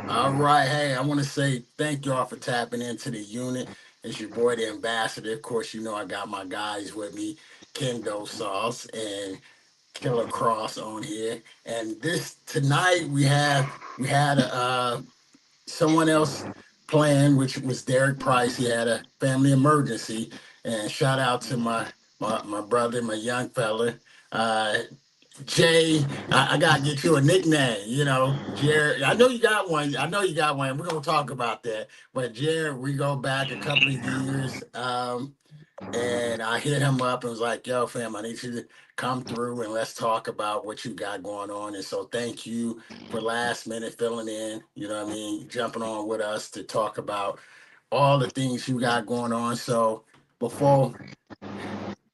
All right. Hey, I want to say thank y'all for tapping into the unit. It's your boy, the ambassador. Of course, you know I got my guys with me, Kendo Sauce and Killer Cross on here. And this tonight we had a someone else playing, which was Derek Price. He had a family emergency. And shout out to my brother, my young fella. Uh, Jay, I gotta get you a nickname, Jared. I know you got one. I know you got one. We're gonna talk about that. But Jared, we go back a couple of years. And I hit him up and was like, yo, fam, I need you to come through and let's talk about what you got going on. And so thank you for last minute filling in, jumping on with us to talk about all the things you got going on. So before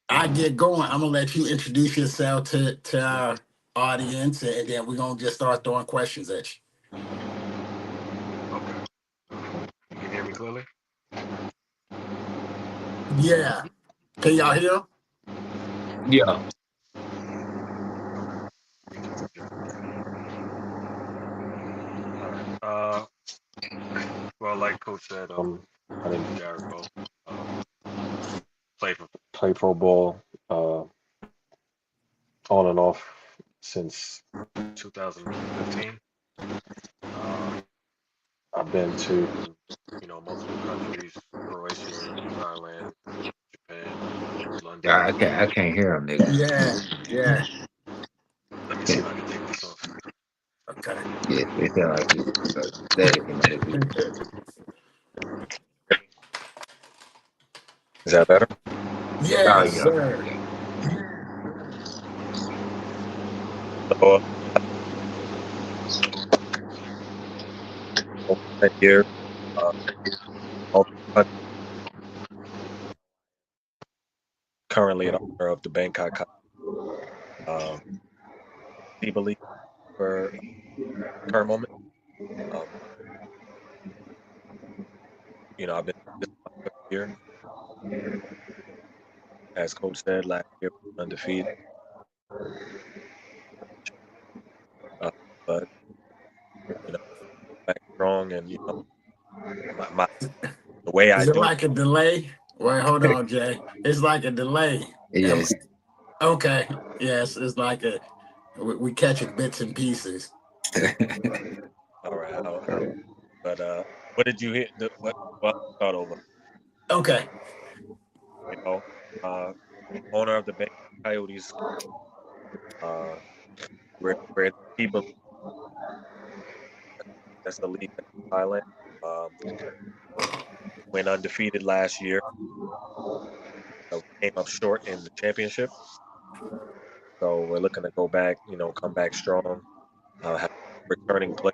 I get going, I'm gonna let you introduce yourself to our audience, and then we're gonna just start throwing questions at you. Okay. You can hear me clearly? Yeah. Can y'all hear? Yeah. Okay. All right. Well, like Coach said, my name is Jarrick Bowe. Play pro ball, on and off since 2015. Uh, I've been to, multiple countries: Croatia, Thailand, Japan, London. I can't hear him, nigga. Yeah, yeah. Let me see Can't, if I can take this off. Okay. yeah, it sound like he's static in there. Is that better? Oh Yes, yeah, sir. yeah. So, 10 years, uh, multiple countries, currently an owner of the Bangkok uh, Steve League for current moment. Um, I've been this year, as Coach said, last year undefeated, uh, but you know, back strong, and my the way I Is it do like a delay? Wait, hold it. on, Jay. It's like a delay. Yes. Okay. Yes, it's like we catch it bits and pieces. All right, but what did you hit? What? Well, start over. Okay. You know, uh, owner of the Bangkok Coyotes. Uh, we're in the FIBA. That's the league in Thailand. Um, went undefeated last year. Came up short in the championship. So we're looking to go back. Come back strong. Have returning play.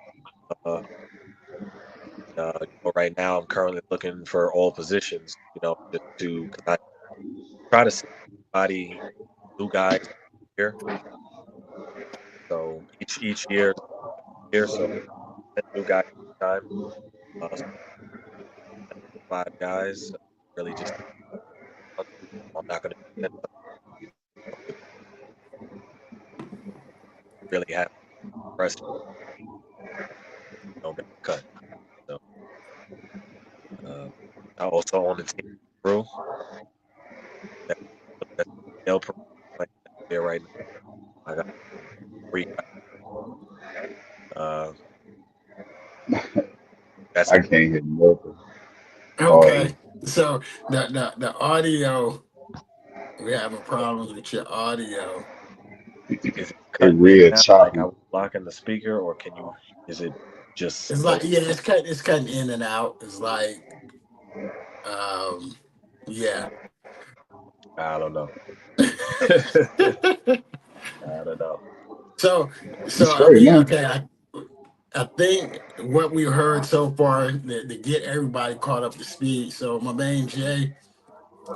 Uh, right now I'm currently looking for all positions. Just to cause I try to see body new guys here. So each year, so new guys time. So 5 guys. Really just I'm not gonna really have press make a cut. So uh, I also own the team crew that that they'll like there right now. I got three. Uh, that's I can't hear nothing. Okay. Audio. So the audio, we having problems with your audio. is it It cutting in real and out like I choppy. was blocking the speaker, or can you? Is it just It's no? like, yeah, it's cutting in and out. It's like, um, yeah. I don't know. I don't know. so You so I straight mean, now. okay, I think what we heard so far to get everybody caught up to speed. So my man Jay,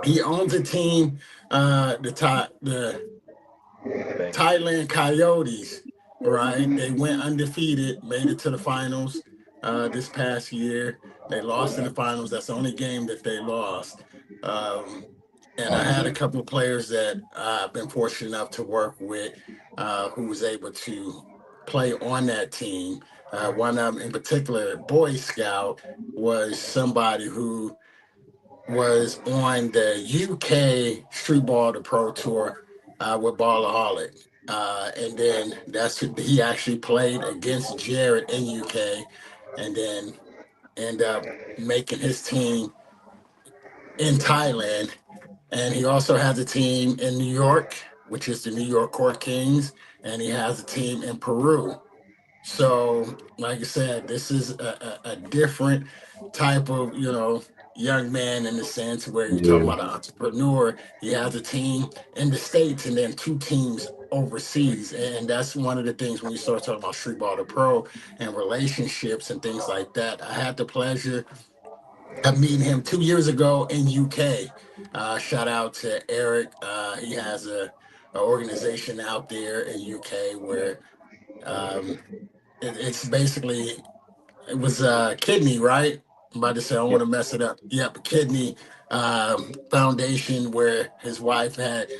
he owns a team, the Thank Thailand Coyotes, right? They went undefeated, made it to the finals this past year. They lost in the finals. That's the only game that they lost. Um, and I had a couple of players that I've been fortunate enough to work with who was able to play on that team. One of them in particular, Boy Scout, was somebody who was on the UK Street Ball to Pro Tour with Ballaholic. And then he actually played against Jarrick in UK, and then end up making his team in Thailand. And he also has a team in New York, which is the New York Court Kings, and he has a team in Peru. So, like I said, this is a different type of, young man in the sense where you're talking Yeah. about an entrepreneur. He has a team in the States and then two teams overseas. And that's one of the things when you start talking about street ball to pro and relationships and things like that. I had the pleasure of meeting him 2 years ago in UK. Shout out to Eric. He has a organization out there in UK where um, it's basically it was kidney, right? I'm about to say I don't Yeah. want to mess it up. Yep, kidney foundation where his wife had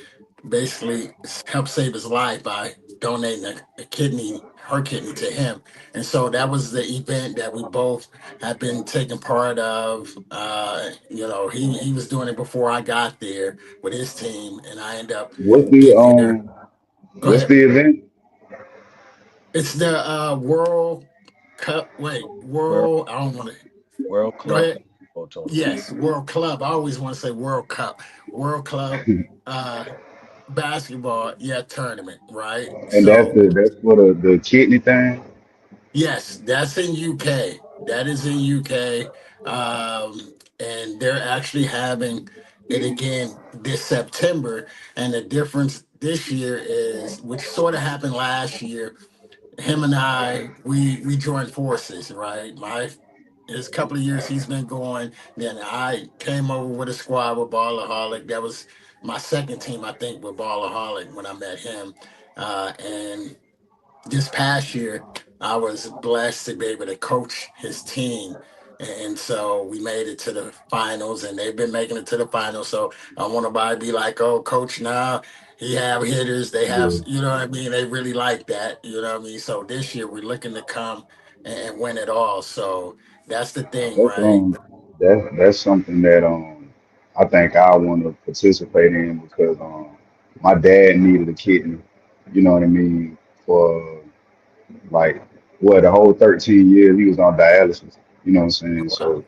basically helped save his life by donating a kidney, her kidney to him. And so that was the event that we both had been taking part of. He was doing it before I got there with his team, and I end up What's the getting there. Go what's ahead. the event? It's the World Cup. Wait, World World. I don't want to. World Go Club ahead. Basketball Tournament. Yes, World Club. I always want to say World Cup. World Club uh, basketball. Yeah, tournament. Right. And So that's for the kidney thing. yes, that's in UK. That is in UK. And they're actually having it again this September. And the difference this year is, which sort of happened last year, him and I, we joined forces, right? His couple of years he's been going. Then I came over with a squad with Ballaholic. That was my second team, I think, with Ballaholic when I met him. And this past year, I was blessed to be able to coach his team. And so we made it to the finals, and they've been making it to the finals. So I want nobody to be like, "Oh, coach, now he have hitters. They have, Yeah. you know what I mean? They really like that, you know what I mean." So this year we're looking to come and win it all. So that's the thing, That's right? that's something that I think I want to participate in because my dad needed a kidney. You know what I mean? For like the whole 13 years he was on dialysis. You know what I'm saying? Wow. So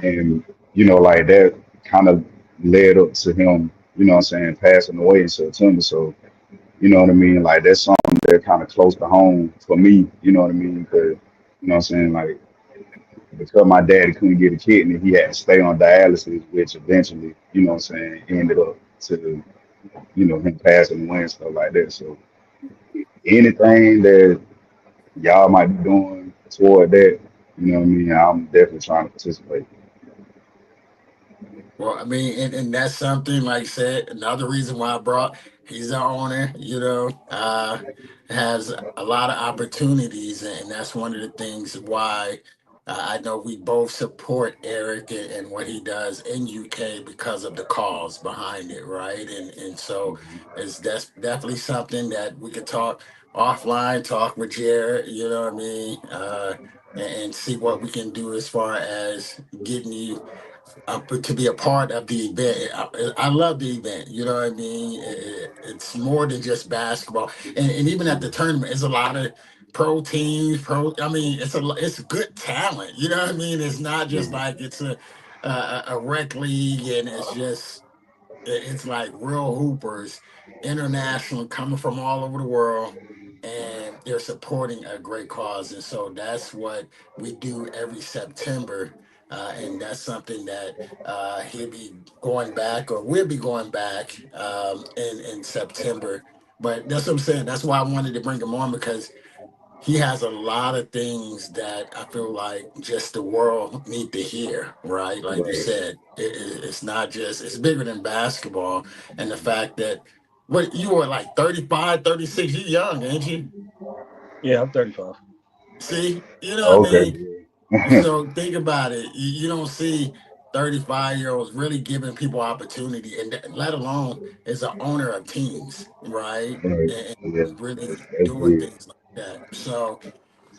and like that kind of led up to him. You know what I'm saying? Passing away in September. So you know what I mean? Like that's something that kind of close to home for me. You know what I mean? Because you know what I'm saying? Like because my daddy couldn't get a kidney, he had to stay on dialysis, which eventually, you know what I'm saying, ended up to, him passing away and stuff like that. So anything that y'all might be doing toward that, you know what I mean, I'm definitely trying to participate. Well, I mean, and that's something like I said, another reason why I brought he's our owner, has a lot of opportunities, and that's one of the things why I know we both support Eric and what he does in UK because of the cause behind it, right? And so that's definitely something that we could talk offline, talk with Jared, you know what I mean, and see what we can do as far as getting you to be a part of the event. I love the event. You know what I mean? It's more than just basketball, and even at the tournament, it's a lot of pro teams. I mean, it's good talent. You know what I mean? It's not just Yeah. like it's a rec league, and it's just it's like real hoopers, international, coming from all over the world, and they're supporting a great cause. And so that's what we do every September. And that's something that he'll be going back, or we'll be going back in September. But that's what I'm saying. That's why I wanted to bring him on, because he has a lot of things that I feel like just the world need to hear, right? Like you Right. said, it's not just, it's bigger than basketball. And the fact that, what, you were like 35, 36, you young, ain't you? Yeah, I'm 35. See, you know what I Okay. mean? Yeah. So think about it. You don't see 35-year-olds really giving people opportunity, and let alone as an owner of teams, right? Right. And Yeah. really That's doing big. things like that. So,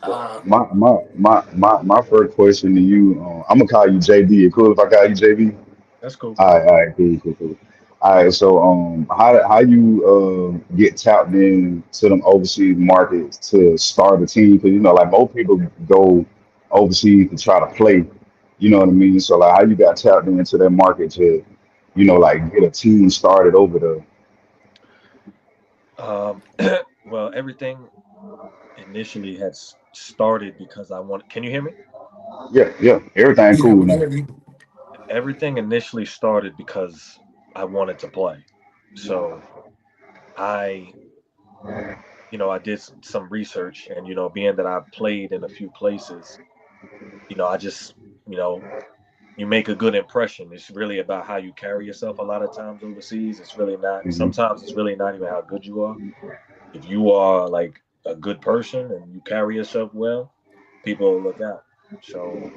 My first question to you, I'm gonna call you JB. You cool if I call you JB? That's cool. All right, cool, cool, cool. All right, so how you get tapped in to them overseas markets to start a team? Because like most people go overseas to try to play. You know what I mean? So like, how you got tapped into that market to, like get a team started over there? Um, well, everything initially had started because I wanted. Can you hear me? Yeah, yeah, everything Yeah, cool we now. hear you. Everything initially started because I wanted to play. So I, I did some research, and being that I played in a few places, I just, you know, you make a good impression. It's really about how you carry yourself. A lot of times overseas, it's really not. Hmm. Sometimes it's really not even how good you are. If you are like a good person and you carry yourself well, people will look out. So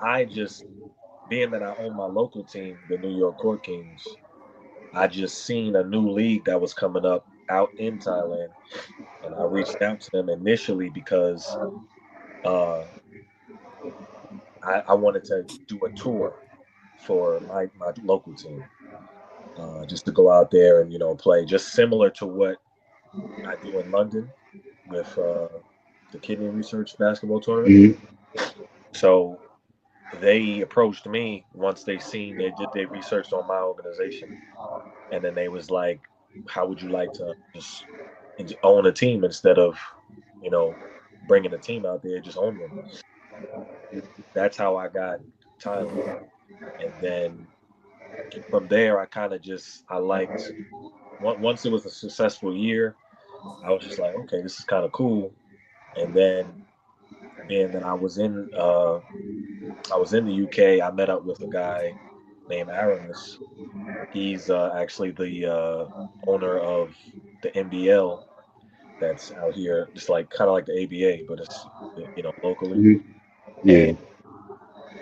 I just, being that I own my local team, the New York Court Kings, I just seen a new league that was coming up out in Thailand, and I reached out to them initially because uh, I wanted to do a tour for my local team, just to go out there and play, just similar to what I do in London with the kidney research basketball tournament. Hmm. So they approached me once they researched on my organization, and then they was like, "How would you like to just own a team instead of you know bringing a team out there, just own one?" That's how I got Thailand, and then from there I kind of just I liked once it was a successful year, I was just like, okay, this is kind of cool. And then being that I was in the UK, I met up with a guy named Aramis. He's actually the owner of the NBL that's out here, just like kind of like the ABA, but it's locally. Hmm. Yeah.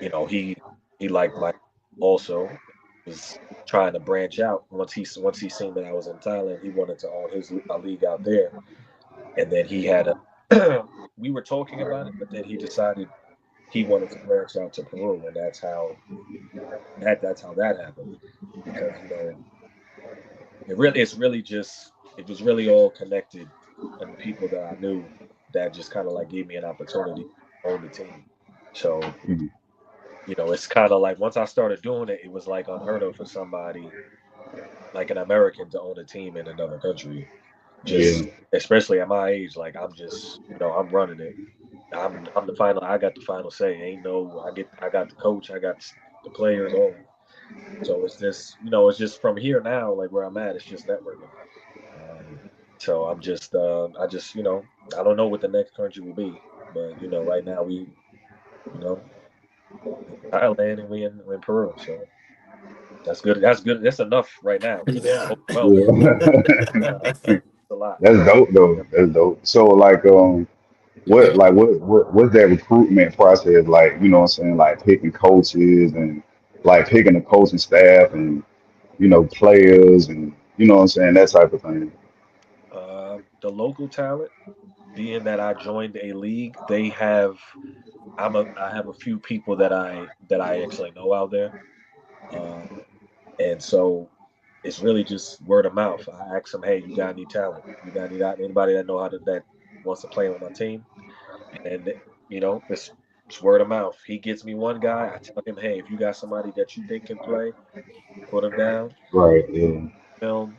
And he liked my also was trying to branch out. Once he seen that I was in Thailand, he wanted to own his a league out there. And then he had a we were talking about it, but then he decided he wanted to branch out to Peru, and that's how that happened. Because it was really all connected, and the people that I knew that just kind of like gave me an opportunity to own the team. So Mhm. it's kind of like once I started doing it, it was like unheard of for somebody like an American to own a team in another country. Yeah. Just especially at my age, like I'm just I'm running it. I'm the final. I got the final say. Ain't no. I got the coach. I got the players. All. So it's just it's just from here now. Like where I'm at, it's just networking. Um, so I just I don't know what the next country will be, but right now we you know Thailand and we're in Peru. So that's good. That's good. That's enough right now. Yeah. Overwhelming. Yeah. It's a lot. That's dope though. That's dope. So like what's that recruitment process like, what I'm saying, like picking coaches and like picking the coaching staff and players and what I'm saying, that type of thing. The local talent, being that I joined a league, I have a few people that I actually know out there, uh, and so it's really just word of mouth. I ask them, hey, you got any talent? You got anybody that know how to that wants to play on my team? And it's word of mouth. He gets me one guy. I tell him, hey, if you got somebody that you think can play, put him down. Right. Yeah. Film.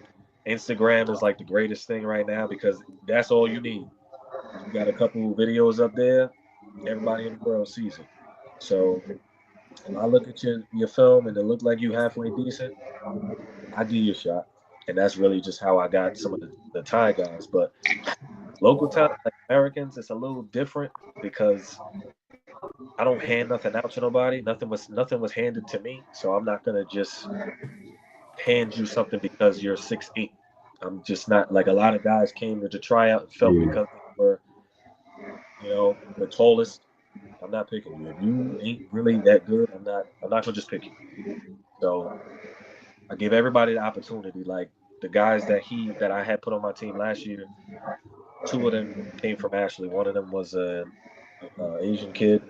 Instagram is like the greatest thing right now because that's all you need. You got a couple videos up there, everybody in the world sees it. So if I look at your film and it look like you halfway decent, I give you a shot. And that's really just how I got some of the Thai guys. But local talent, like Americans, it's a little different because I don't hand nothing out to nobody. Nothing was handed to me. So I'm not gonna just hand you something because you're 6'8". I'm just not like a lot of guys came to the tryout and felt Yeah. because they were, the tallest. I'm not picking you. If you ain't really that good, I'm not gonna just pick you. So I give everybody the opportunity. Like the guys that I had put on my team last year, Two of them came from Ashley. One of them was an Asian kid.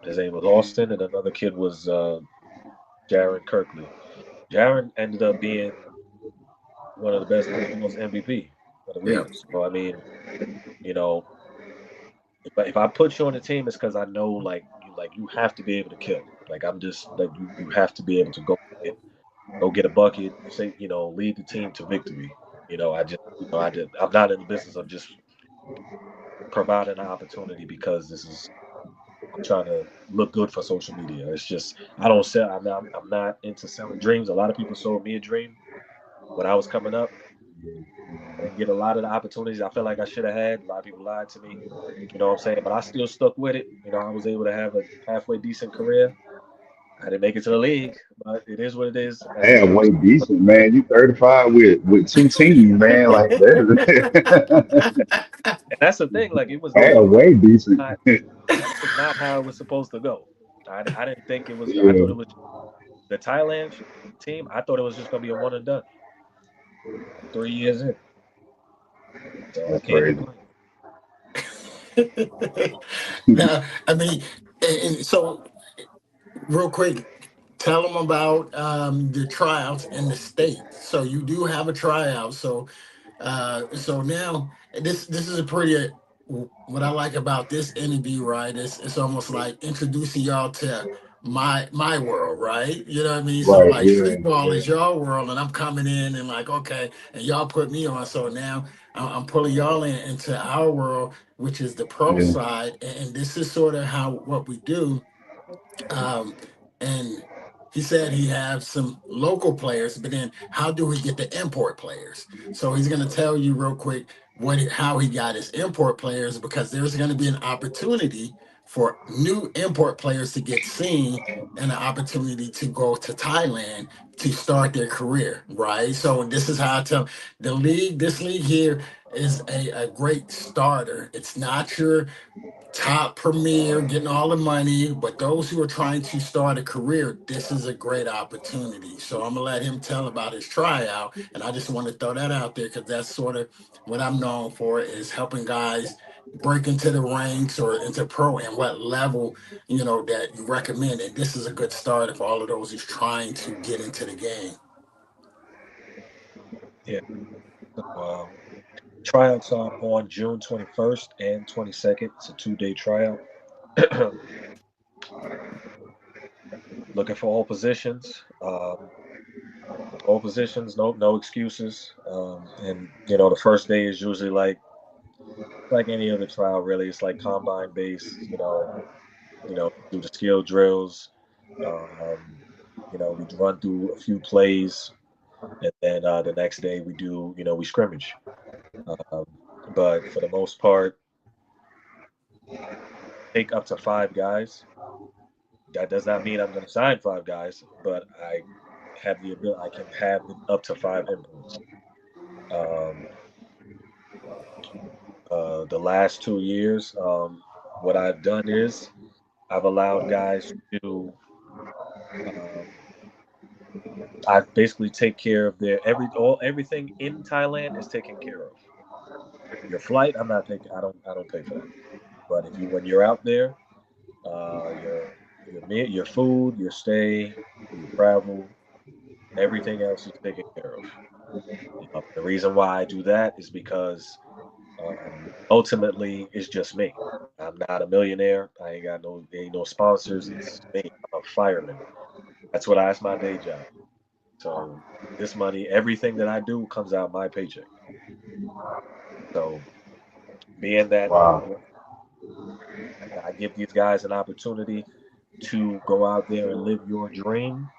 His name was Austin, and another kid was Jarrick Kirkley. Jarrick ended up being one of the best almost MVP of the Yeah. league. So I mean, you know, if I put you on the team, it's because I know like you have to be able to kill. Like I'm just like you have to be able to go get a bucket, say lead the team to victory. I'm not in the business of just providing an opportunity because I'm trying to look good for social media. It's just I don't sell. I'm not into selling dreams. A lot of people sold me a dream when I was coming up. I didn't get a lot of the opportunities I felt like I should have had. A lot of people lied to me. You know what I'm saying? But I still stuck with it. I was able to have a halfway decent career. I didn't make it to the league, but it is what it is. As the game, Halfway decent, man. You 35 with two teams, man. Like that. and that's the thing. Like Halfway decent. not that was not how it was supposed to go. I didn't think it was. I Yeah, thought it was the Thailand team. I thought it was just gonna be a one and done. 3 years in, so I that's can't crazy. complain. Now, I mean, and so real quick, tell them about the tryouts in the state. So you do have a tryout. So now this is a pretty what I like about this interview, right? It's almost like introducing y'all to my world, right? You know what I mean? So Right. like Yeah. street ball Yeah. is your world, and I'm coming in and like okay, and y'all put me on. So now I'm pulling y'all into our world, which is the pro Yeah. side, and this is sort of how what we do um, and he said he has some local players, but then how do we get the import players? So he's going to tell you real quick how he got his import players because there's going to be an opportunity for new import players to get seen and an opportunity to go to Thailand to start their career, right? So this is how I tell the league. This league here is a great starter. It's not your top premier, getting all the money. But those who are trying to start a career, this is a great opportunity. So I'm gonna let him tell about his tryout, and I just want to throw that out there because that's sort of what I'm known for is helping guys break into the ranks or into pro and what level that you recommend. And this is a good start for all of those who's trying to get into the game. Yeah. So, tryouts are on June 21st and 22nd. It's a 2-day tryout. Looking for all positions, no excuses. And the first day is usually like any other trial, really. It's like combine based. Do the skill drills. Um, we run through a few plays, and then the next day we scrimmage. Um, but for the most part, take up to 5 guys. That does not mean I'm going to sign 5 guys, but I have the ability. I can have up to 5 imports. Um, the last 2 years, what I've done is I've allowed guys to. Um, I basically take care of everything in Thailand is taken care of. Your flight, I'm not taking. I don't pay for that. But when you're out there, your food, your stay, your travel, everything else is taken care of. The reason why I do that is because ultimately it's just me. I'm not a millionaire. I ain't no sponsors. It's me. I'm a fireman. That's my day job. So this money, everything that I do comes out my paycheck. So being that Wow. I give these guys an opportunity to go out there and live your dream.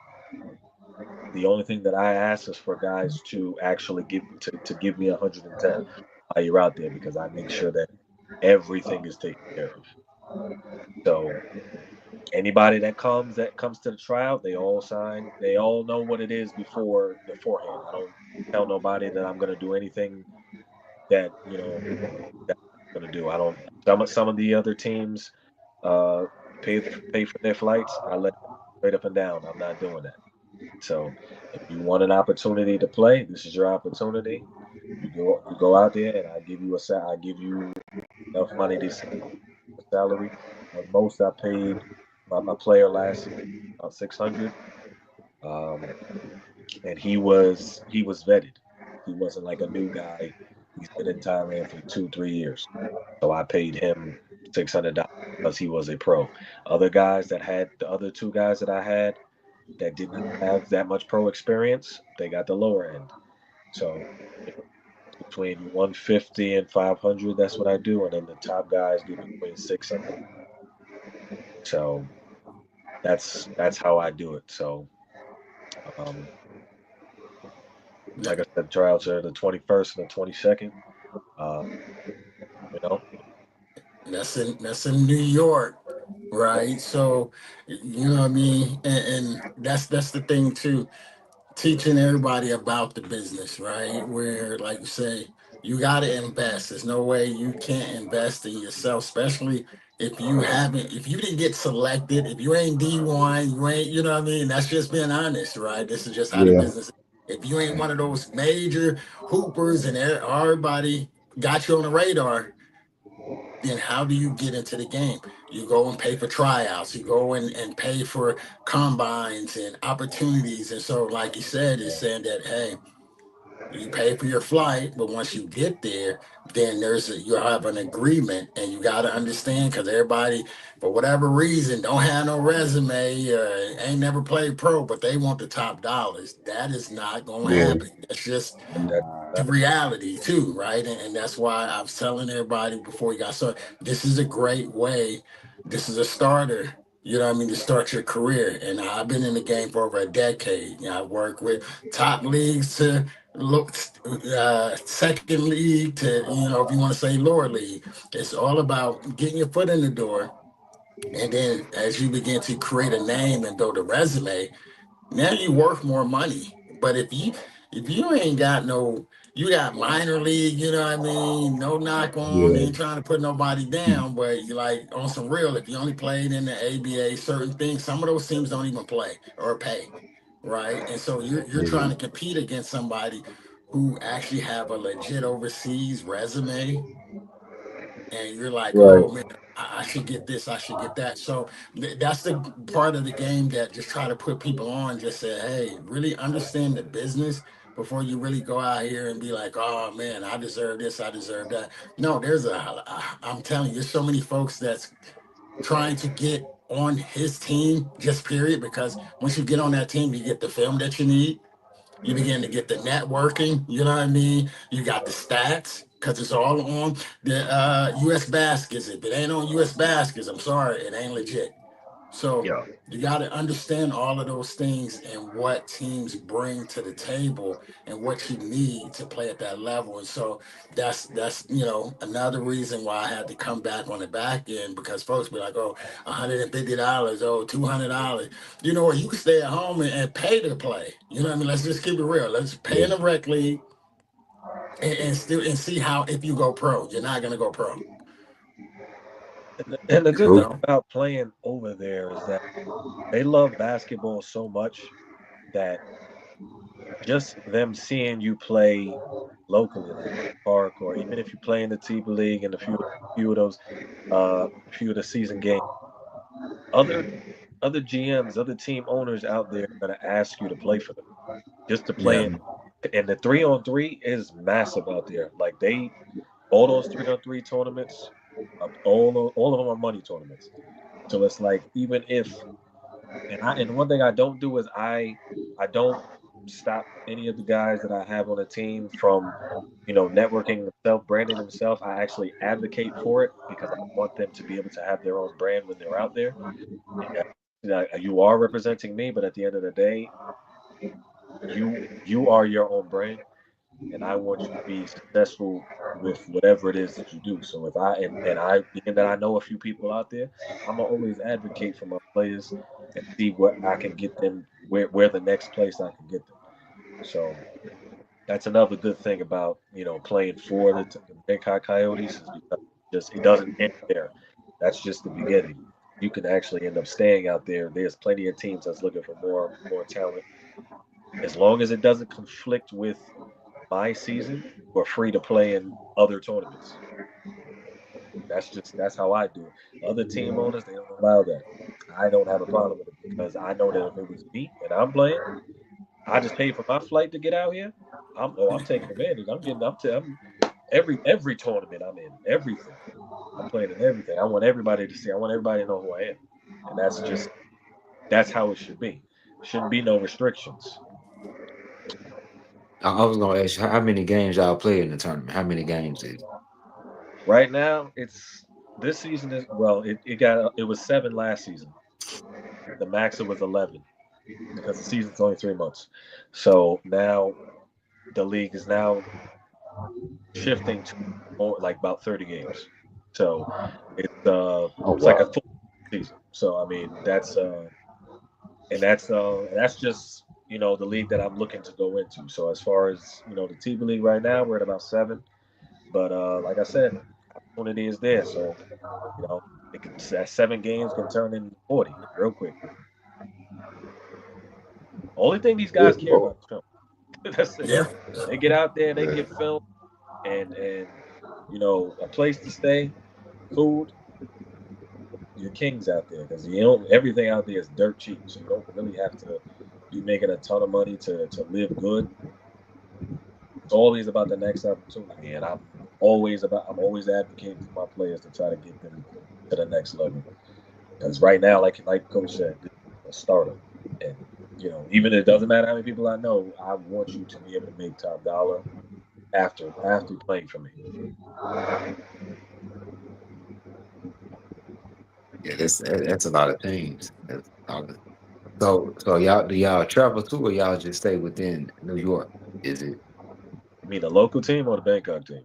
The only thing that I ask is for guys to actually to give me 110 while you're out there because I make sure that everything is taken care of. So anybody that comes to the tryout, they all sign. They all know what it is beforehand. I don't tell nobody that I'm going to do anything that that I'm going to do. I don't. Some of the other teams uh, pay for their flights. I let them straight up and down. I'm not doing that. So if you want an opportunity to play, this is your opportunity. You go out there, and I give you enough money to see the salary. The most I paid my player last season, about 600. Um, and he was vetted. He wasn't like a new guy. He's been in Thailand for 2 3 years. So I paid him $600 because he was a pro. Other guys that had the other two guys that I had that did not have that much pro experience, they got the lower end. So you know, between 150 and 500, that's what I do, and then the top guys do between 600. So that's how I do it. So um, like That, I said, tryouts are the 21st and the 22nd. Uh, you know, that's in New York, right? So you know what I mean, and that's the thing too. Teaching everybody about the business, right? Where, like you say, you got to invest. There's no way you can't invest in yourself, especially if you didn't get selected, if you ain't D1, you ain't, you know what I mean? That's just being honest, right? This is just how the Yeah, business is. If you ain't one of those major hoopers and everybody got you on the radar, then how do you get into the game? You go and pay for tryouts. You go and pay for combines and opportunities. And so, like you said, it's saying that, hey, you pay for your flight, but once you get there, then you have an agreement, and you got to understand because everybody, for whatever reason, don't have no resume, ain't never played pro, but they want the top dollars. That is not going to yeah, happen. That's just that, the that reality too, right? And that's why I was telling everybody before we got started, this is a great way. This is a starter. You know what I mean, to start your career. And I've been in the game for over a decade. You know, I work with top leagues to look second league to, if you want to say lower league. It's all about getting your foot in the door. And then as you begin to create a name and build a resume, now you worth more money. But if you ain't got no, you got minor league, you know what I mean? No knock on, yeah, ain't trying to put nobody down, but you like on some real, if you only played in the ABA, certain things, some of those teams don't even play or pay, right? And so you're yeah. trying to compete against somebody who actually have a legit overseas resume, and you're like, Right. oh man, I should get this, I should get that. So that's the part of the game that just try to put people on. Just say, hey, really understand the business before you really go out here and be like, oh man, I deserve this, I deserve that. No, I'm telling you, there's so many folks that's trying to get on his team, just period, because once you get on that team, you get the film that you need, you begin to get the networking, you know what I mean? You got the stats because it's all on the US baskets. If it ain't on US baskets, I'm sorry, it ain't legit. So Yeah. you got to understand all of those things and what teams bring to the table and what you need to play at that level. And so that's another reason why I had to come back on the back end, because folks be like, oh, $150, oh, $200. You know what? You can stay at home and pay to play. You know what I mean? Let's just keep it real. Let's pay Yeah. in the rec league and still and see how, if you go pro. You're not gonna go pro. and the good You thing True. know? about playing over there is that they love basketball so much that just them seeing you play locally, like in the park, or even if you play in the T League and few of those few of the season games, other other GMs, other team owners out there are gonna ask you to play for them. Just to play Yeah. in. And the 3-on-3 is massive out there. Like all those 3-on-3 tournaments, all of them are money tournaments. So it's like even if and one thing I don't do is I don't stop any of the guys that I have on a team from networking themselves, branding themselves. I actually advocate for it because I want them to be able to have their own brand when they're out there. Yeah, you are representing me, but at the end of the day, you are your own brand, and I want you to be successful with whatever it is that you do. So if I being that I know a few people out there, I'm gonna always advocate for my players and see what I can get them where the next place I can get them. So that's another good thing about playing for the Bangkok Coyotes is because just it doesn't end there. That's just the beginning. You can actually end up staying out there. There's plenty of teams that's looking for more talent as long as it doesn't conflict with my season, we're free to play in other tournaments. That's how I do it. Other team owners, they don't allow that. I don't have a problem with it because I know that if it was me and I'm playing, I just paid for my flight to get out here. I'm taking advantage. I'm every tournament I'm in, everything. I'm playing in everything. I want everybody to see. I want everybody to know who I am, and that's how it should be. Shouldn't be no restrictions. I was gonna ask you how many games y'all play in the tournament. How many games is it? Right now, it's this season is well. It was 7 last season. The max it was 11 because the season's only 3 months. So now the league is now shifting to more like about 30 games. So Oh it's like a wow. full season. So I mean that's just the league that I'm looking to go into. So as far as the TV league right now, we're at about 7. But like I said, opportunity is there. So that 7 games can turn into 40 real quick. Only thing these guys Good care Lord. about is film. That's it. Yeah. They get out there, they Yeah. get film, and a place to stay, food. You're kings out there because everything out there is dirt cheap, so you don't really have to be making a ton of money to live good. It's always about the next opportunity, and I'm always advocating for my players to try to get them to the next level. Because right now, like Coach said, this is a startup, and even it doesn't matter how many people I know, I want you to be able to make top dollar after playing for me. Yeah, that's a lot of teams. So y'all do y'all travel too, or y'all just stay within New York? Is it You mean the local team or the Bangkok team?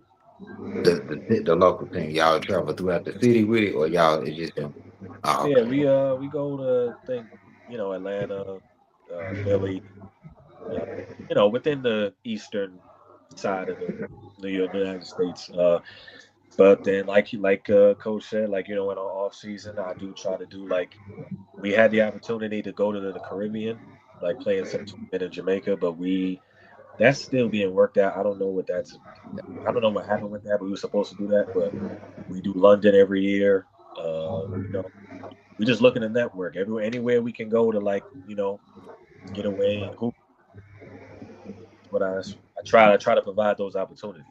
the local team? Y'all travel throughout the city with it, or y'all it's just them? Oh, Yeah, okay. we go to think Atlanta, Philly, within the eastern side of the United States. But then Coach said, in our off season, I do try to do we had the opportunity to go to the Caribbean, like playing some tournament in Jamaica, but that's still being worked out. I don't know what that's. I don't know what happened with that, but we were supposed to do that. But we do London every year. We just looking to network anywhere we can go to get away. Who what I try to provide those opportunities.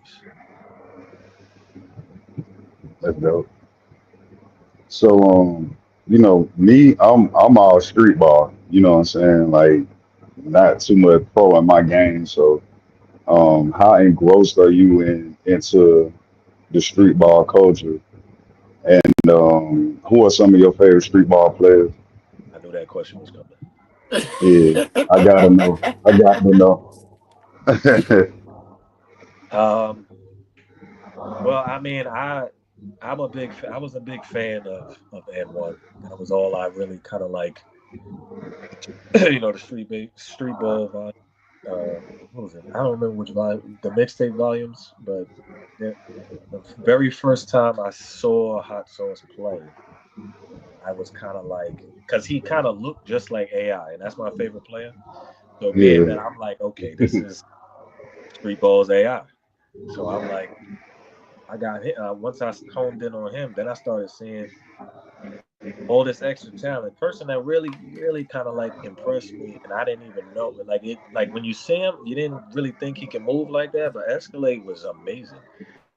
That's dope. So me, I'm all street ball. You know what I'm saying? Like not too much pro in my game. So how engrossed are you into the street ball culture? And who are some of your favorite street ball players? I knew that question was coming. Yeah, I gotta know. I got to know. Um, well, I mean, I was a big fan of N1. That was all I really kind of the street ball volume. What was it? I don't remember which volume, the mixtape volumes, but the, the very first time I saw Hot Sauce play, I was kind of because he kind of looked just like AI, and that's my favorite player. So being Yeah. that, I'm like, okay, this is Street Ball's AI. So I'm like, I got hit. Once I homed in on him, then I started seeing all this extra talent. Person that really, really kind of impressed me, and I didn't even know. But when you see him, you didn't really think he can move like that. But Escalade was amazing.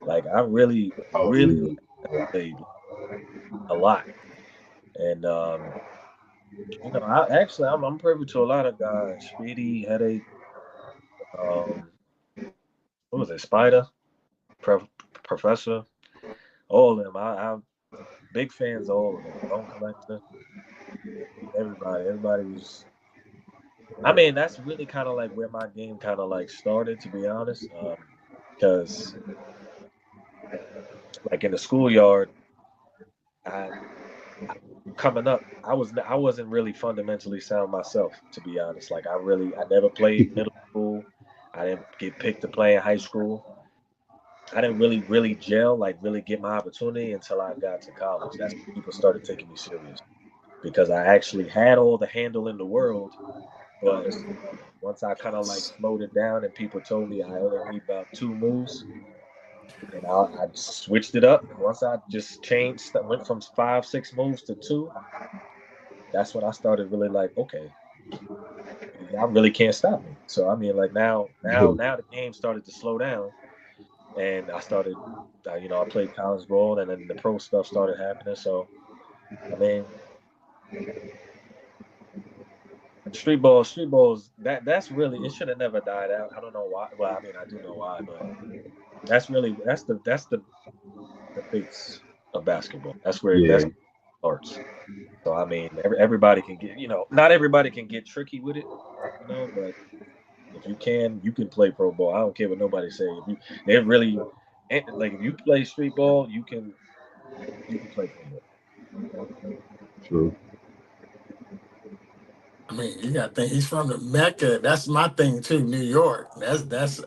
I really, Oh really yeah. liked Escalade a lot. And I'm privy to a lot of guys. Speedy, Headache, um, what was it? Spider, Pro- Professor, all of them. I'm big fans of all of them. Bone Collector, everybody. Everybody was. I mean, that's really kind of where my game kind of started, to be honest. Because in the schoolyard, I coming up, I wasn't really fundamentally sound myself, to be honest. I never played middle school. I didn't get picked to play in high school. I didn't really gel, really get my opportunity until I got to college. That's when people started taking me serious because I actually had all the handle in the world, But once I kind of like slowed it down and people told me I only need about 2 moves, and I switched it up. Once I just changed, went from 5, 6 moves to 2, that's when I started really like, okay, I really can't stop me. So I mean, like now the game started to slow down, and I started, I played college ball, and then the pro stuff started happening. So I mean, street balls, that's really, it should have never died out. I don't know why. Well, I mean, I do know why, but that's the base of basketball. That's Yeah, starts. So I mean, everybody can get, not everybody can get tricky with it, but if you can, you can play pro ball. I don't care what nobody say. If you, they really, like if you play street ball, you can play pro ball. true. I mean, you got to think he's from the Mecca. That's my thing too. New York. That's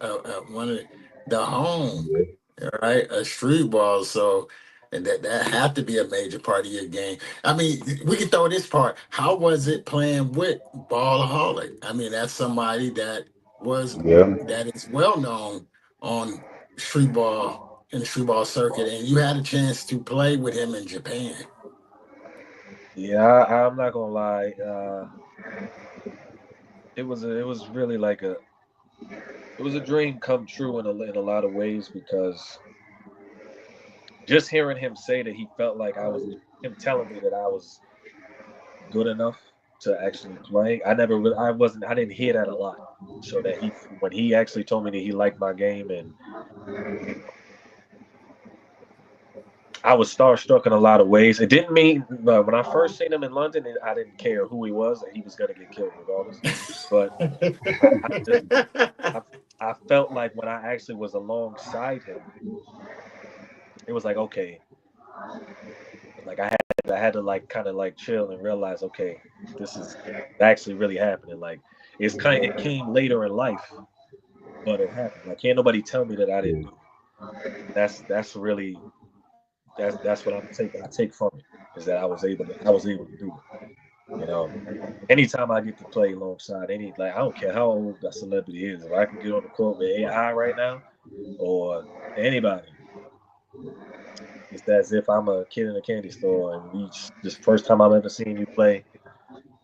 one of the home, Yeah, right? A street ball. So, and that have to be a major part of your game. I mean, we can throw this part. How was it playing with Ballaholic? I mean, that's somebody yeah, that is well known on street ball in the street ball circuit, and you had a chance to play with him in Japan. Yeah, I'm not gonna lie. It was really like it was a dream come true in a lot of ways, because just hearing him say that he felt like him telling me that I was good enough to actually play. I didn't hear that a lot. So that when he actually told me that he liked my game, and I was starstruck in a lot of ways. It didn't mean, when I first seen him in London, I didn't care who he was, that he was gonna get killed regardless. But I just I, I felt like when I actually was alongside him, it was like, okay, like I had to like kind of like chill and realize, okay, this is actually really happening. Like it came later in life, but it happened. Like can't nobody tell me that I didn't yeah, do it. That's really that's what I take from it, is that I was able to do it. You know, anytime I get to play alongside I don't care how old that celebrity is, if I can get on the court with AI right now or anybody, it's as if I'm a kid in a candy store and this first time I've ever seen you play.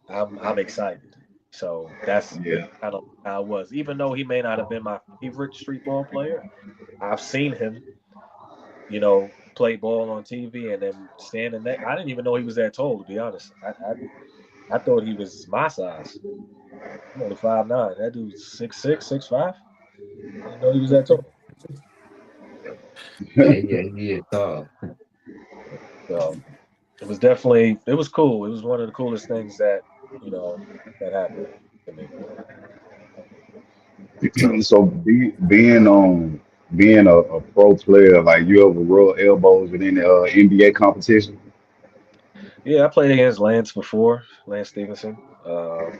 I'm excited. So that's yeah, really kind of how I was. Even though he may not have been my favorite street ball player, I've seen him, play ball on TV and then standing there. I didn't even know he was that tall, to be honest. I thought he was my size. I'm only 5'9". That dude's 6'6", 6'5". I didn't know he was that tall. Yeah, yeah, he is tall. So it was cool. It was one of the coolest things that happened to me. So so being a pro player, like you ever rub elbows with any NBA competition? yeah, I played against Lance before, Lance Stevenson. Uh,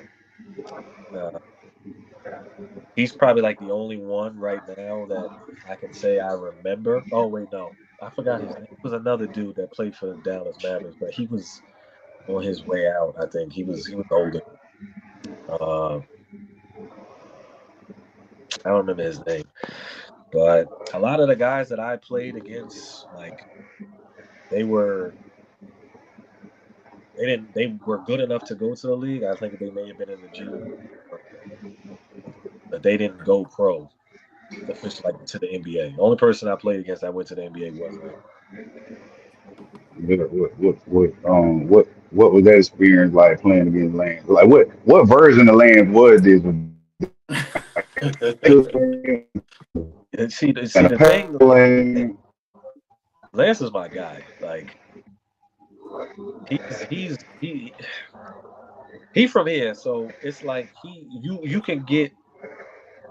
he's probably like the only one right now that I can say I remember. Oh wait, no, I forgot his name. It was another dude that played for the Dallas Mavericks, but he was on his way out. I think he was older. Uh, I don't remember his name, but a lot of the guys that I played against, like they were they were good enough to go to the league. I think they may have been in the G League, but they didn't go pro officially like to the NBA. The only person I played against that went to the NBA was Lance. What was that experience like playing against Lance? Like what version of Lance was this? And see And a the thing, Lane? Lance is my guy. Like he's he from here, so it's like you can get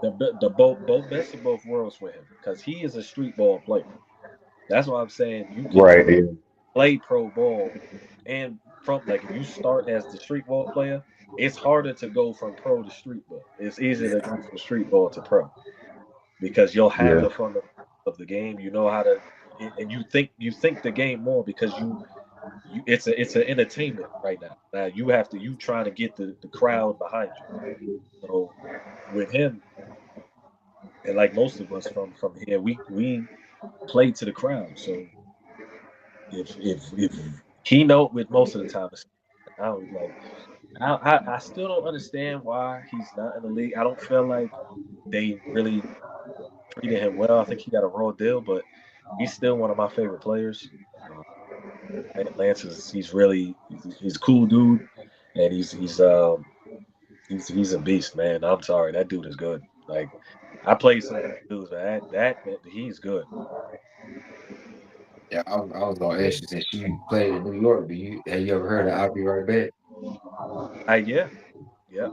the both best of both worlds with him, because he is a street ball player. That's why I'm saying you can Right. Yeah. play pro ball, and from like if you start as the street ball player, it's harder to go from pro to street ball. It's easier to go from street ball to pro, because you'll have Yeah. the fun of the game. You know how to, and you think the game more, because it's an entertainment right now. Now you trying to get the crowd behind you. So with him, and like most of us from here, we play to the crowd. So if keynote with most of the time, I was like, I still don't understand why he's not in the league. I don't feel like they really treated him well. I think he got a raw deal, but he's still one of my favorite players. Uh, Lance is he's a cool dude, and he's a beast, man. I'm sorry, that dude is good. Like I played some dudes, man. That he's good. Yeah, I was gonna ask you since you played in New York. Have you ever heard of I'll Be Right Back? Yeah, yeah, yeah.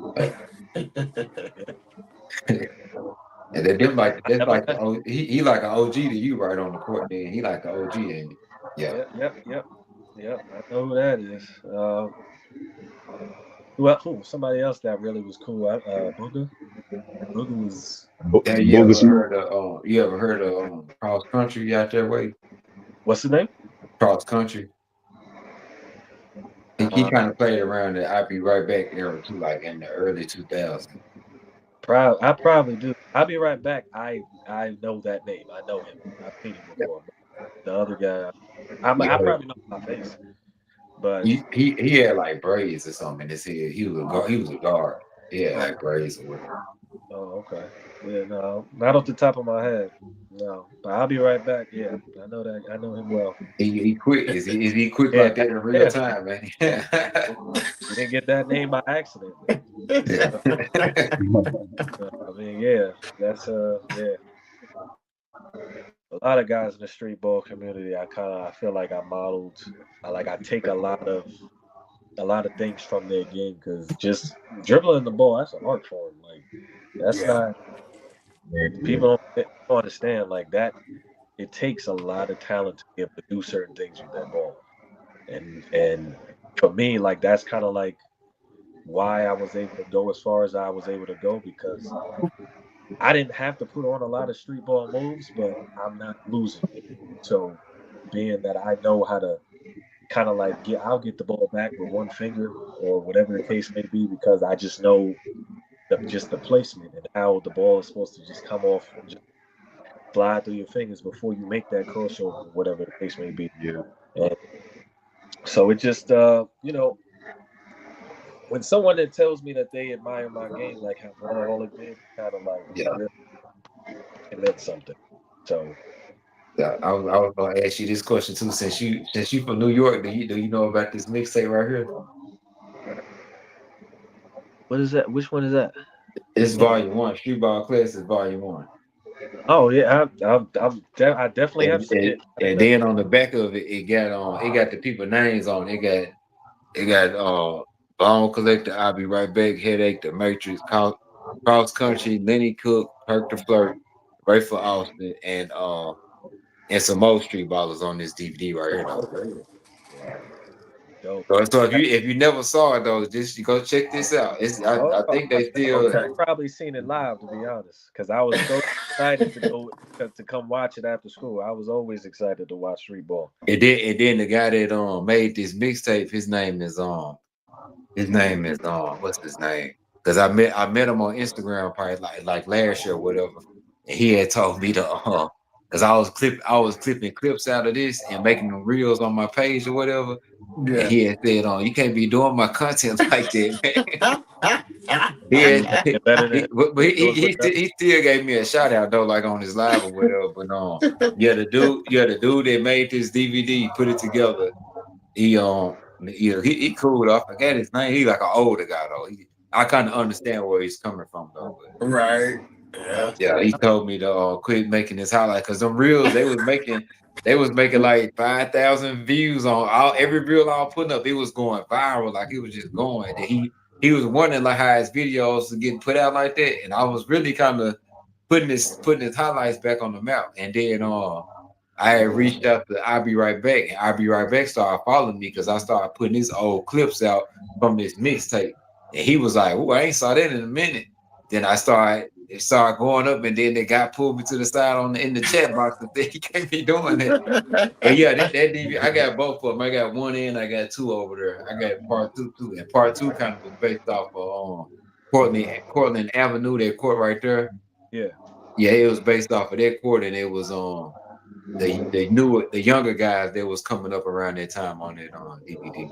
And then them like I that's never like met. he like an OG to you right on the court. Then he like an OG, ain't he? Yeah. Yeah, yep, yep, yep. I know who that is. Well, who? Somebody else that really was cool. Booger. Booger was. Have Booger Smith. you ever heard of cross country out there way? What's the name? Cross country. He Uh, kind of played around the I'll Be Right Back era too, like in the early 2000s. I probably do. I'll be right back. I know that name. I know him. I've seen him before. But the other guy, I Yeah. probably know my face, but He had like braids or something in his head. He was a guard. He was a guard. Yeah, oh, like braids or whatever. oh, okay. Yeah, no, not off the top of my head. No, but I'll be right back. Yeah, I know that. I know him well. He quick. Is he quick Yeah, like that in real yeah. time, man? You didn't get that name by accident, man. Yeah. I mean, yeah, that's yeah. A lot of guys in the street ball community, I feel like I modeled. I take a lot of things from their game because just dribbling the ball, that's an art form. Like that's Yeah. not people don't understand like that. It takes a lot of talent to be able to do certain things with that ball, and for me, like that's kind of like why I was able to go as far as I was able to go because I didn't have to put on a lot of street ball moves, but I'm not losing. So being that I know how to kind of like I'll get the ball back with one finger or whatever the case may be because I just know just the placement and how the ball is supposed to just come off and just slide through your fingers before you make that crossover, whatever the case may be. Yeah. And so it just when someone that tells me that they admire my game, like how all it did, kind of like Yeah. really it meant something. So Yeah, I was gonna ask you this question too. Since you from New York, do you know about this mixtape right here? what is that? Which one is that? It's volume one. Street Ball Classics volume one. Oh yeah, I definitely have And, seen and it. I didn't and know. then on the back of it, it got the people names on it. It got Bone Collector, I'll Be Right Back, Headache, The Matrix, Cross Country, Lenny Cook, Perk the Flirt, Rayful Austin, and some more street ballers on this DVD right here though. Wow, dope. So if you never saw it though, just go check this out. Oh, I think they still Okay. probably seen it live to be honest, because I was so excited to go to come watch it after school. I was always excited to watch street ball. and then the guy that made this mixtape, his name is what's his name? Because I met him on Instagram probably like last year or whatever. And he had told me to because I was clipping clips out of this and making them reels on my page or whatever. And Yeah. he had said, you can't be doing my content like that, man. He had, It better than but do it good. he still gave me a shout out though, like on his live or whatever. But the dude that made this DVD, put it together. He cool though. I forget his name. He like an older guy though. I kind of understand where he's coming from though. But Right. Yeah. yeah, he told me to quit making this highlight because them reels they was making like 5,000 views on every reel I was putting up. It was going viral, like it was just going. And he was wondering like how his videos were getting put out like that, and I was really kind of putting his highlights back on the map. And then I had reached out to I'll Be Right Back, and I'll Be Right Back started following me because I started putting his old clips out from this mixtape. And he was like, "Oh, I ain't saw that in a minute." Then I started it started going up, and then the guy pulled me to the side in the chat box and said he can't be doing that. But yeah, that DV, I got both of them. I got one in, I got two over there. I got part two too, and part two kind of was based off of Cortland Avenue, that court right there. Yeah. Yeah, it was based off of that court, and it was the younger guys that was coming up around that time on that DVD.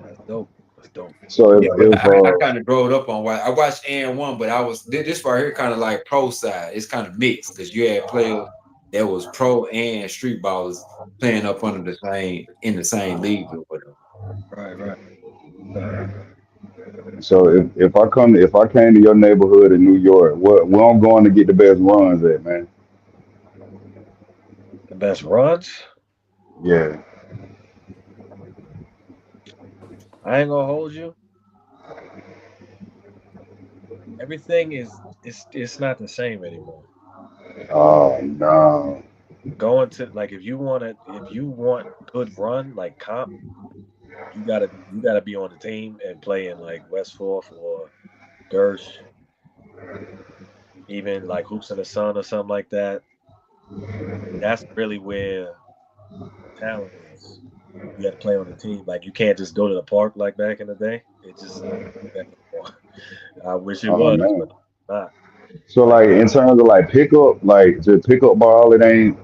That's dope. That's dope. So Yeah, but if I kind of drove it up on. I watched N1, but this right here kind of like pro side. It's kind of mixed because you had players that was pro and street ballers playing up under in the same league or whatever. Right. so if I came to your neighborhood in New York, where I'm going to get the best runs at, man? The best runs? Yeah. I ain't gonna hold you. Everything it's not the same anymore. Oh no. Going to like if you want good run like comp, you gotta be on the team and play in like West Fourth or Gersh, even like Hoops in the Sun or something like that. That's really where talent is. You got to play on the team. Like you can't just go to the park like back in the day. It just I don't do that no more. I wish it Oh was, but man. not. So Like like in terms of like pickup, like to pick up ball, it ain't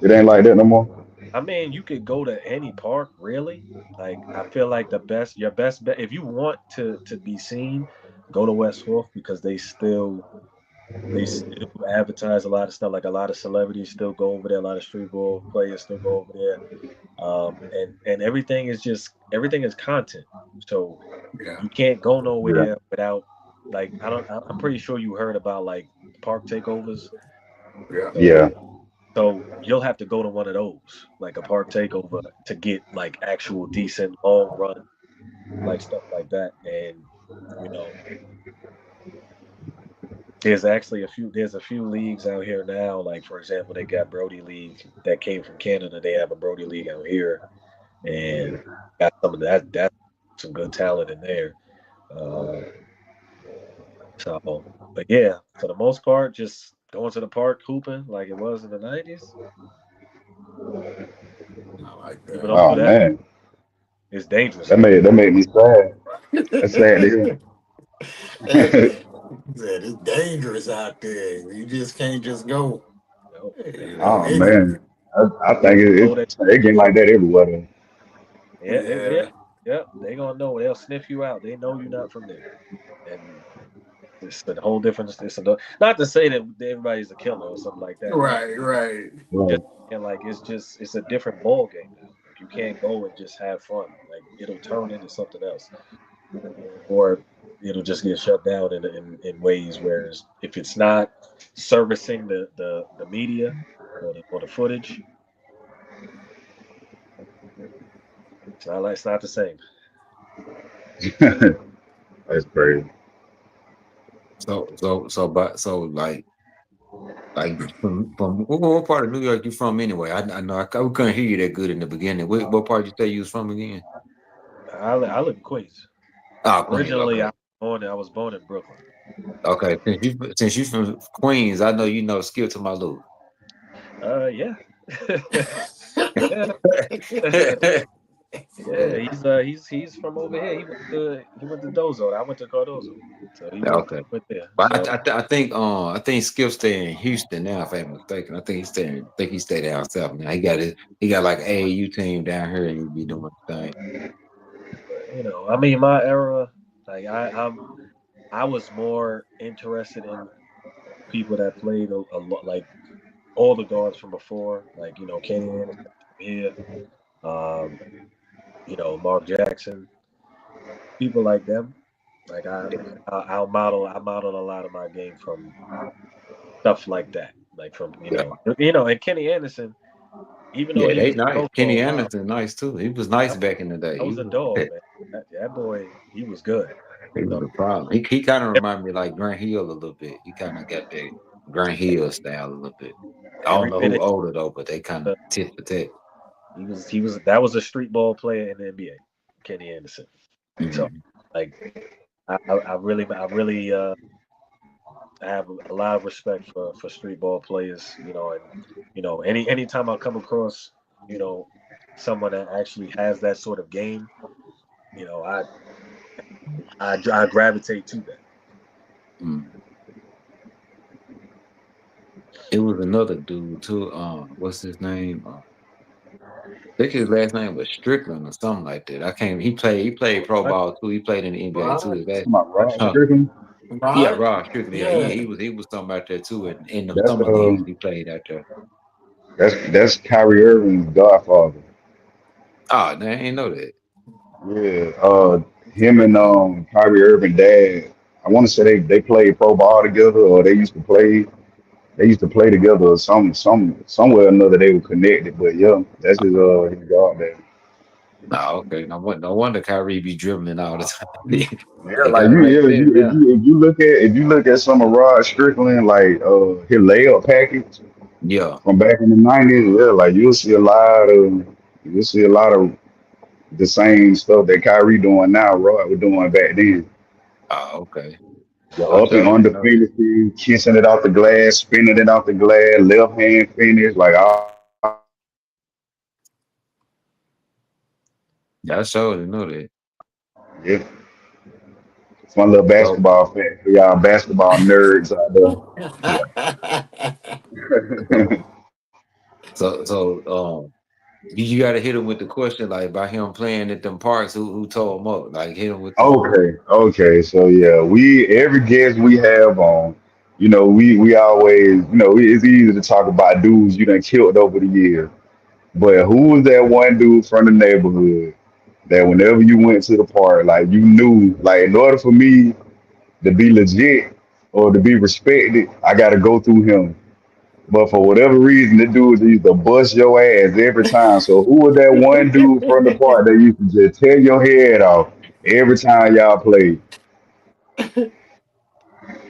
like that no more. I mean, you could go to any park really. Like I feel like your best bet if you want to be seen, go to West Fourth because they still advertise a lot of stuff. Like a lot of celebrities still go over there. A lot of street ball players still go over there. And everything is content. So Yeah. you can't go Yeah. nowhere without like I'm pretty sure you heard about like park takeovers. Yeah. So Yeah. so you'll have to go to one of those, like a park takeover, to get like actual decent long run, like stuff like that. And you know, there's a few leagues out here now. Like for example, they got Brody League that came from Canada. They have a Brody League out here, and got some of that some good talent in there. Uh, so, but yeah, for the most part, just going to the park hooping like it was in the '90s. I like People that. don't do Oh that. man. It's dangerous That out made there. that made me sad. That's sad to Hey, hear. said it's dangerous out there. You just can't just go. You You know, Oh they, man. I know, think know that. it getting like that everywhere. Yeah, yeah, yeah. yeah. They gonna know. They'll sniff you out. They know you're not from there, and it's a whole different. Not to say that everybody's a killer or something like that. No, Right, right. just Right. and like it's a different ball game now. Like you can't go and just have fun. Like it'll turn into something else, or it'll just get shut down in ways. Whereas if it's not servicing the media or the footage, it's not the same. That's crazy. So like from what part of New York you from anyway? I know we couldn't hear you that good in the beginning. What part you say you was from again? I live in Queens. Oh, Queens. Originally, Okay. I was born in Brooklyn. Okay. Since you from Queens, I know you know Skill to my Lou. Yeah, yeah, yeah. He's from over here. He went to Dozo. I went to Cardozo, so he Okay. went there. But So I think Skip stay in Houston now, if I'm mistaken. I think he stay down south now. He got like AAU team down here and he be doing the thing. I mean, my era, like I was more interested in people that played a lot, like all the guards from before, like Kenny Anderson from here, um, Mark Jackson, people like them. Like I modeled a lot of my game from stuff like that. Like from Yeah. and Kenny Anderson, even though Yeah, he they was nice. pro for a Kenny while, Anderson nice too. He was nice that, back in the day. that was a dog, man. That boy, he was good. He was So a problem. He kind of reminded me like Grant Hill a little bit. He kind of got that Grant Hill style a little bit. I don't every know bit who of older though, but they kind of tit for tat. he was that was a street ball player in the NBA, Kenny Anderson. So Mhm. like I really I have a lot of respect for street ball players, and anytime I come across, you know, someone that actually has that sort of game, you know, I gravitate to that. Mm. It was another dude too. What's his name? I think his last name was Strickland or something like that. I can't. He played pro What? ball too. He played in the NBA too. Rod, His last, Talking about Rod huh? Strickland. Yeah, Rod, Rod Strickland. Yeah, yeah. he was something out there too. In them That's summer leagues, he played out there. that's Kyrie Irving's godfather. Oh, they ain't know that. Yeah, him and Kyrie Irving dad. I want to say they played pro ball together, or they used to play. They used to play together, or somewhere or another they were connected. But yeah, that's his god dad. Oh, okay. No wonder Kyrie be dribbling all the time. Yeah, They like got you, to make yeah, sense now. if you look at some of Rod Strickland, like his layup package Yeah. from back in the '90s, yeah, like you'll see a lot of the same stuff that Kyrie doing now, Rod was doing back then. Oh, okay. The I up and sure under didn't know that. finishing, kissing it off the glass, spinning it off the glass, left hand finish, like Yeah, I sure didn't know that. yeah. It's my little So, basketball fan for y'all basketball nerds out there. so you got to hit him with the question like by him playing at them parks. Who told him up? Like hit him with the. Okay. So yeah, we every guest we have on, we always, it's easy to talk about dudes you done killed over the years. But who was that one dude from the neighborhood that whenever you went to the park, like you knew, like in order for me to be legit or to be respected, I got to go through him. But for whatever reason, the dudes used to bust your ass every time. So who was that one dude from the park that used to just tear your head off every time y'all played?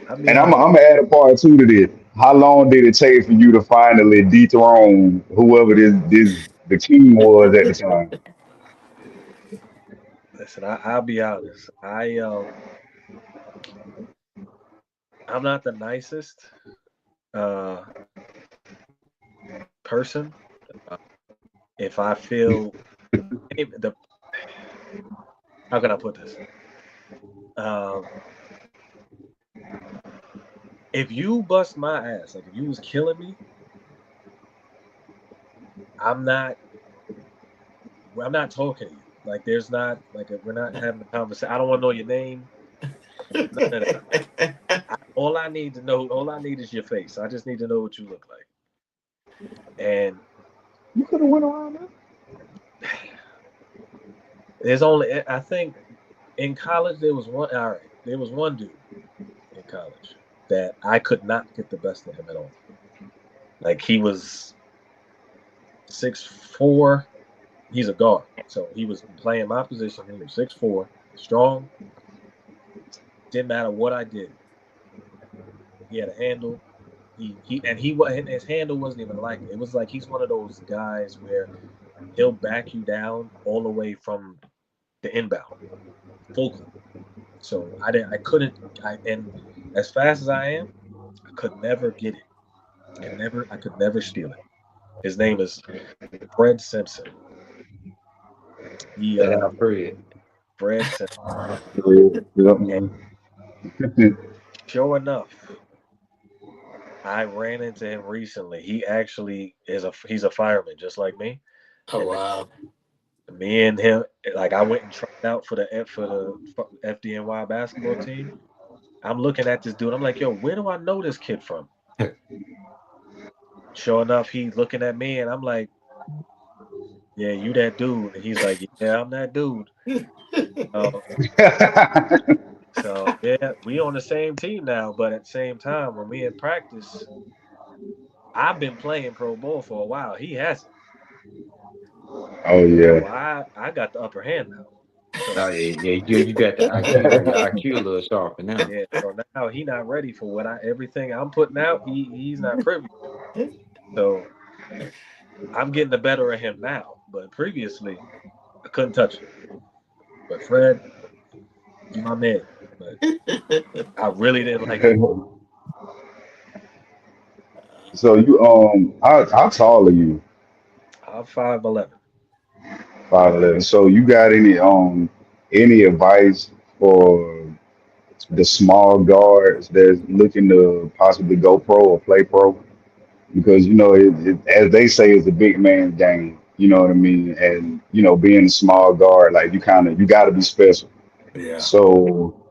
I And mean, I'm gonna add a part two to this. How long did it take for you to finally dethrone whoever this the king was at the time? listen, I'll be honest. I'm not the nicest uh person. Uh, if I feel the how can I put this? Um, if you bust my ass, like if you was killing me, I'm not. I'm not talking to you. Like there's not like if we're not having a conversation. I don't want to know your name. None of that. All I need is your face. I just need to know what you look like. And You could have went around that. there's only I think in college there was one. All right, there was one dude in college that I could not get the best of him at all. Like he was 6'4". He's a guard, so he was playing my position. He was 6'4", strong. Didn't matter what I did. He had a handle. And his handle wasn't even like it. It was like he's one of those guys where he'll back you down all the way from the inbound, full court. So I couldn't, and as fast as I am, I could never get it. I could never steal it. His name is Fred Simpson. He, That Alfred. Fred Simpson. And Yeah. sure enough, I ran into him recently. He actually he's a fireman just like me. Oh And wow. me and him, like I went and tried out for the FDNY basketball team. I'm looking at this dude. I'm like, yo, where do I know this kid from? Sure enough, he's looking at me, and I'm like, yeah, you that dude. And he's like, yeah, I'm that dude. Uh, so yeah, we on the same team now. But at the same time, when we in practice, I've been playing pro ball for a while. He hasn't. Oh So yeah. I got the upper hand now. So Oh yeah, you got the IQ. Your IQ a little sharper now. yeah, so now he not ready for everything I'm putting out. He's not privy to. So I'm getting the better of him now. But previously, I couldn't touch him. But Fred, you my man. But I really didn't like him. So you how tall are you? I'm 5'11". 5'11". So you got any advice for the small guards that's looking to possibly go pro or play pro? Because as they say, it's a big man's game. You know what I mean? And being a small guard, like you got to be special. Yeah. So,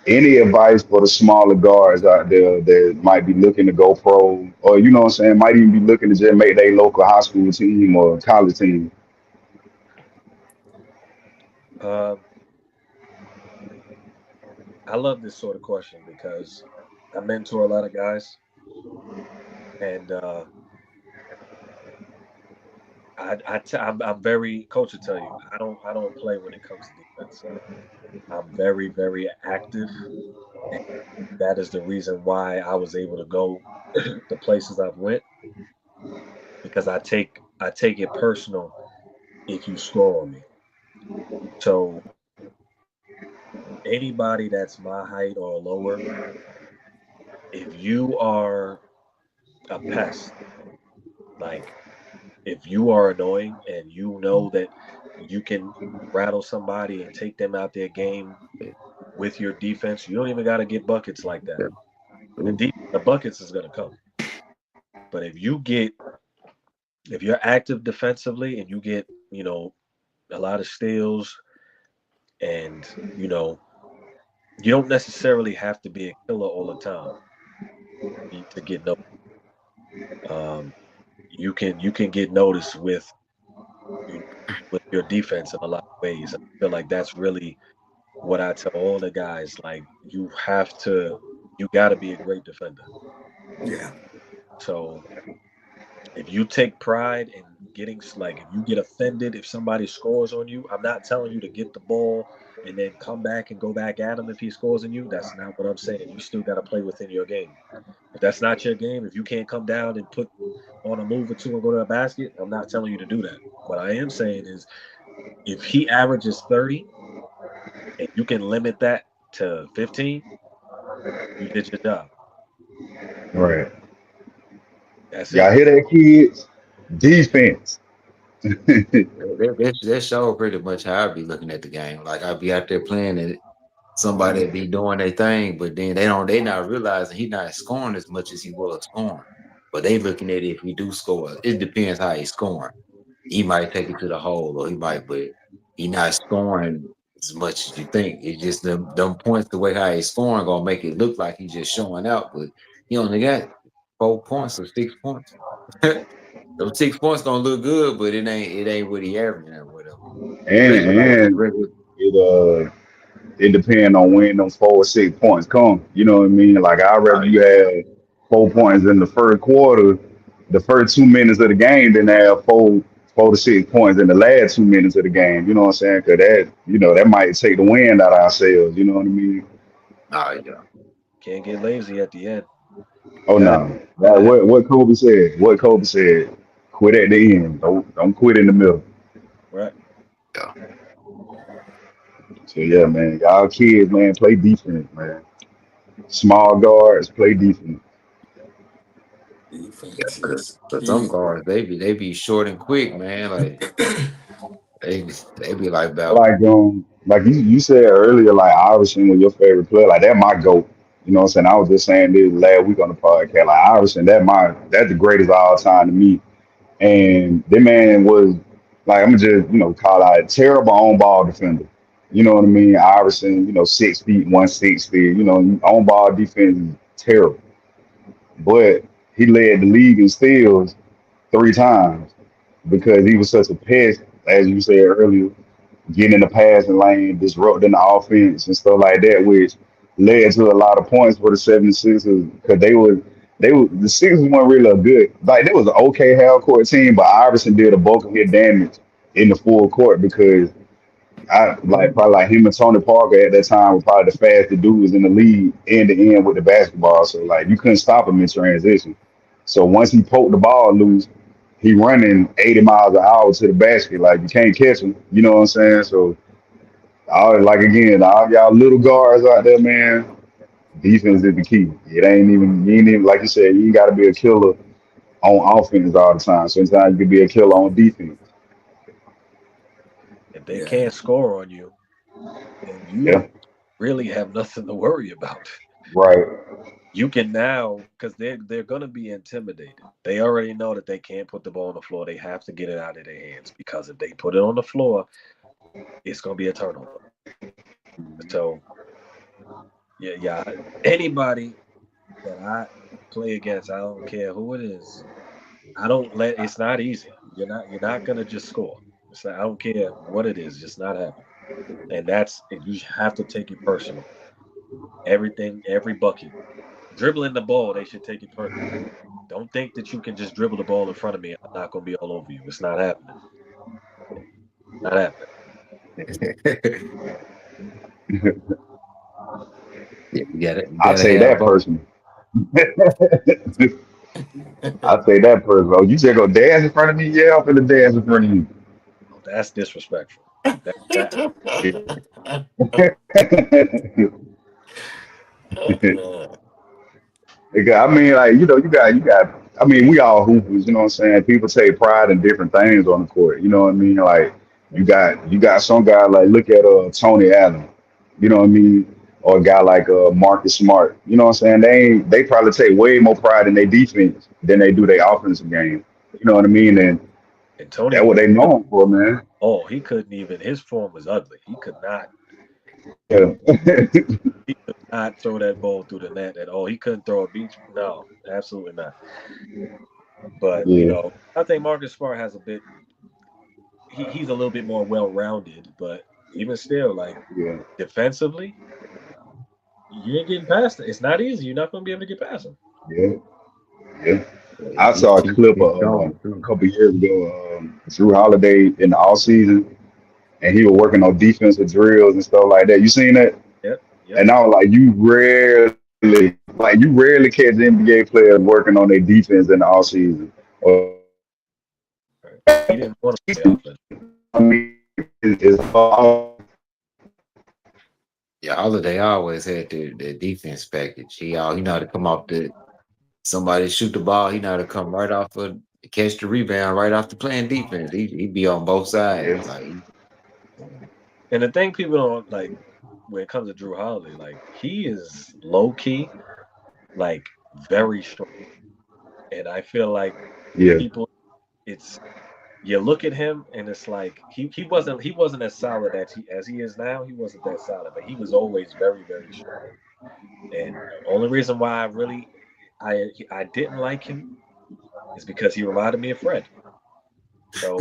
any advice for the smaller guards out there that might be looking to go pro, or what I'm saying, might even be looking to just make their local high school team or college team? Um, I love this sort of question because I mentor a lot of guys, and I'm very coach will tell you I don't play when it comes to defense. I'm very very active, and that is the reason why I was able to go the places I've went because I take it personal if you score on me. So anybody that's my height or lower, if you are a pest, like if you are annoying and you know that you can rattle somebody and take them out their game with your defense, you don't even got to get buckets like that. The buckets is going to come. But if you're active defensively and you get, a lot of steals and, you don't necessarily have to be a killer all the time to get no. Um, you can get noticed with your defense in a lot of ways. I feel like that's really what I tell all the guys. Like you got to be a great defender. Yeah. So if you take pride in if you get offended if somebody scores on you, I'm not telling you to get the ball and then come back and go back at him if he scores on you. That's not what I'm saying. You still got to play within your game. If that's not your game, if you can't come down and put on a move or two and go to the basket, I'm not telling you to do that. What I am saying is if he averages 30 and you can limit that to 15, you did your job. Right. That's Y'all it. hear that, kids? Defense. That show pretty much how I be looking at the game. Like I be out there playing and somebody be doing their thing, but then they not realizing he not scoring as much as he was scoring. But they looking at it if he do score. It depends how he's scoring. He might take it to the hole or he might, but he not scoring as much as you think. It's just them points, the way how he's scoring gonna make it look like he's just showing out, but he only got 4 points or 6 points. Those 6 points gonna look good, but it ain't what he averaging or whatever. Especially like just And regular. it depends on when them 4 or 6 points come. You know what I mean? Like I'd rather Oh you yeah. have 4 points in the first quarter, the first 2 minutes of the game, than have 4 to 6 points in the last 2 minutes of the game. You know what I'm saying? Because that might take the wind out of ourselves. You know what I mean? Oh yeah. Can't get lazy at the end. Oh Gotta no. Like gotta have what Kobe said. What Kobe said. Quit at the end. Don't quit in the middle. right. Yeah. So yeah, man. Y'all kids, man, play defense, man. Small guards, play defense. Defense Cause, is 'cause some key. guards they be short and quick, man. Like they be like about Like you said earlier, like Iverson was your favorite player. Like that my GOAT. You know what I'm saying? I was just saying this last week on the podcast. Like Iverson, that's the greatest of all time to me. And that man was like, I'm just, call out a terrible on ball defender. You know what I mean? Iverson, 6 feet, 160, on ball defense is terrible. But he led the league in steals 3 times because he was such a pest, as you said earlier, getting in the passing lane, disrupting the offense and stuff like that, which led to a lot of points for the 76ers because they were the Sixers weren't really a good, like they was an okay half court team, but Iverson did a bulk of his damage in the full court because I like probably like him and Tony Parker at that time were probably the fastest dudes in the league end to end with the basketball. So like you couldn't stop him in transition. So once he poked the ball loose, he running 80 miles an hour to the basket. Like you can't catch him. You know what I'm saying? So like again, all y'all little guards out there, man, defense is the key. You ain't even like you said, you ain't gotta be a killer. on offense all the time. Sometimes you can be a killer on defense. If they Yeah. can't score on you, then Yeah, you really have nothing to worry about. right. You can now because they're gonna be intimidated. They already know that they can't put the ball on the floor. They have to get it out of their hands because if they put it on the floor, it's gonna be a turnover. So yeah, yeah. Anybody that I play against, I don't care who it is. I don't let. It's not easy. You're not gonna just score. It's not, I don't care what it is. Just not happening. And that's you have to take it personal. Everything, every bucket, dribbling the ball, they should take it personal. Don't think that you can just dribble the ball in front of me and I'm not going to be all over you. It's not happening. Not happening. Yeah, you I gotta take have that both. personally. I say that personally. Oh, you just go dance in front of me? Yeah, I'm finna dance in front of you. Oh, that's disrespectful. That Because, I mean, like, you got. I mean, we all hoopers. You know what I'm saying? People take pride in different things on the court. You know what I mean? Like, you got some guy like look at Tony Allen. You know what I mean? Or a guy like Marcus Smart. You know what I'm saying? They probably take way more pride in their defense than they do their offensive game. You know what I mean? And and Tony that's what was they known for, man. oh he couldn't even his form was ugly. Yeah. He could not throw that ball through the net at all. He couldn't throw a beach. No, absolutely not. But Yeah. I think Marcus Smart has a bit. He's a little bit more well rounded, but even still, like Yeah. defensively, you ain't getting past it. It's not easy. You're not going to be able to get past him. Yeah. Yeah. Yeah, I saw a clip he's strong a too. couple years ago. Drew Holiday in the off season, and he was working on defensive drills and stuff like that. You seen that? Yep, yep. And I was like, you rarely catch NBA players working on their defense in the off season. Or Right. He didn't want to play offense. I mean, it's all Yeah, Holiday always had the defense package. He know how to come off the somebody shoot the ball. He know how to come right off of catch the rebound right off the playing defense. He be on both sides. yeah, Like And the thing people don't like when it comes to Drew Holiday, like he is low key, like very strong. And I feel like yeah, people, it's you look at him and it's like he wasn't as solid as he is now. He wasn't that solid, but he was always very very strong. And the only reason why I didn't like him is because he reminded me of Fred. So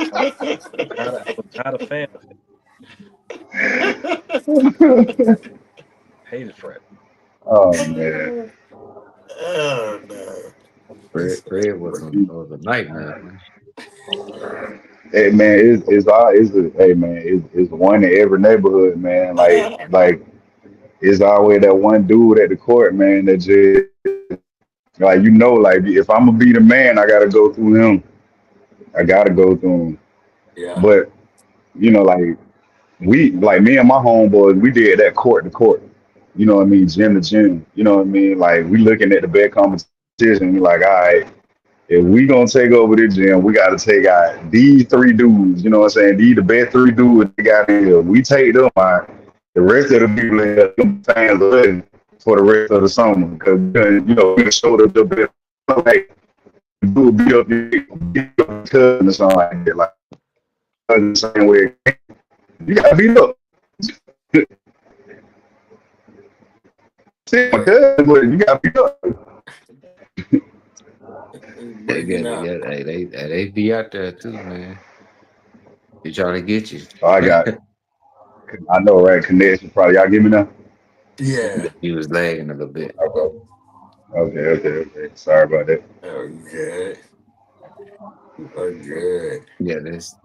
I was not a fan of him. Hated Fred. oh man, Oh no. Fred was a nightmare, man. hey man, hey man, it's one in every neighborhood, man. Like it's always that one dude at the court, man, that just like like if I'm gonna be the man, I gotta go through him. I gotta go through him. Yeah. But like like me and my homeboys, we did that court to court. You know what I mean, gym to gym. You know what I mean? Like we looking at the best competition. We like, all right, if we gonna take over this gym, we gotta take out these three dudes. You know what I'm saying? These the best three dudes they got in here. We take them out. The rest of the people in here, them fans are ready for the rest of the summer because we showed up the best. Like dude beat up your cousin or something like that. Like the same way you got beat up. See my Yeah. cousin, but you got beat up. Breaking up. They be out there too, man. They trying to get you. So I know, right? Connection probably. Y'all give me now? Yeah. He was lagging a little bit. Okay. Okay. Sorry about that. Oh good. Oh good. Yeah, this.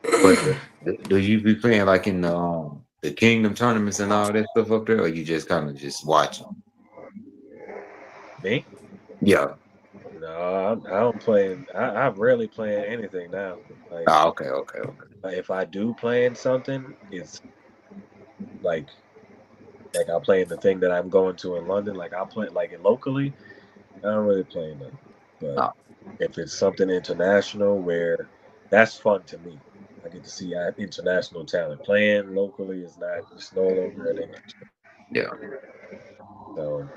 But do you be playing like in the Kingdom tournaments and all that stuff up there, or you just kind of just watching? Me? Yeah. No, I don't play. I rarely play anything now. Like Oh, okay. if I do play in something, it's like Like I play in the thing that I'm going to in London. Like I play like it locally. I don't really play in nothing. But No, if it's something international, where that's fun to me. I get to see international talent. Playing locally is not. It's no longer an interest. yeah, So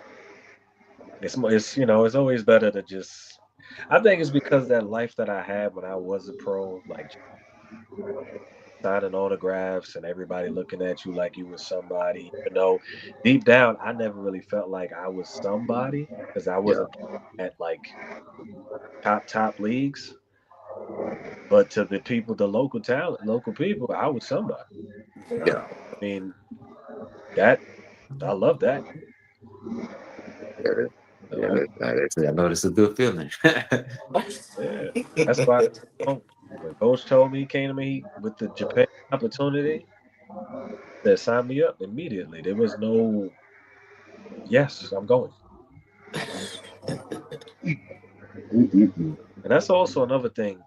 it's it's always better to just. I think it's because that life that I had when I was a pro, like signing autographs and everybody looking at you like you was somebody. Deep down, I never really felt like I was somebody because I yeah, wasn't at like top leagues. But to the people, the local talent, local people, I was somebody. Yeah. yeah. I mean, that I love that. Yeah, yeah, So I know it's a good feeling. yeah, that's why when Coach told me, he came to me with the Japan opportunity, that signed me up immediately. There was no yes, I'm going. Mm-mm-mm. And that's also another thing.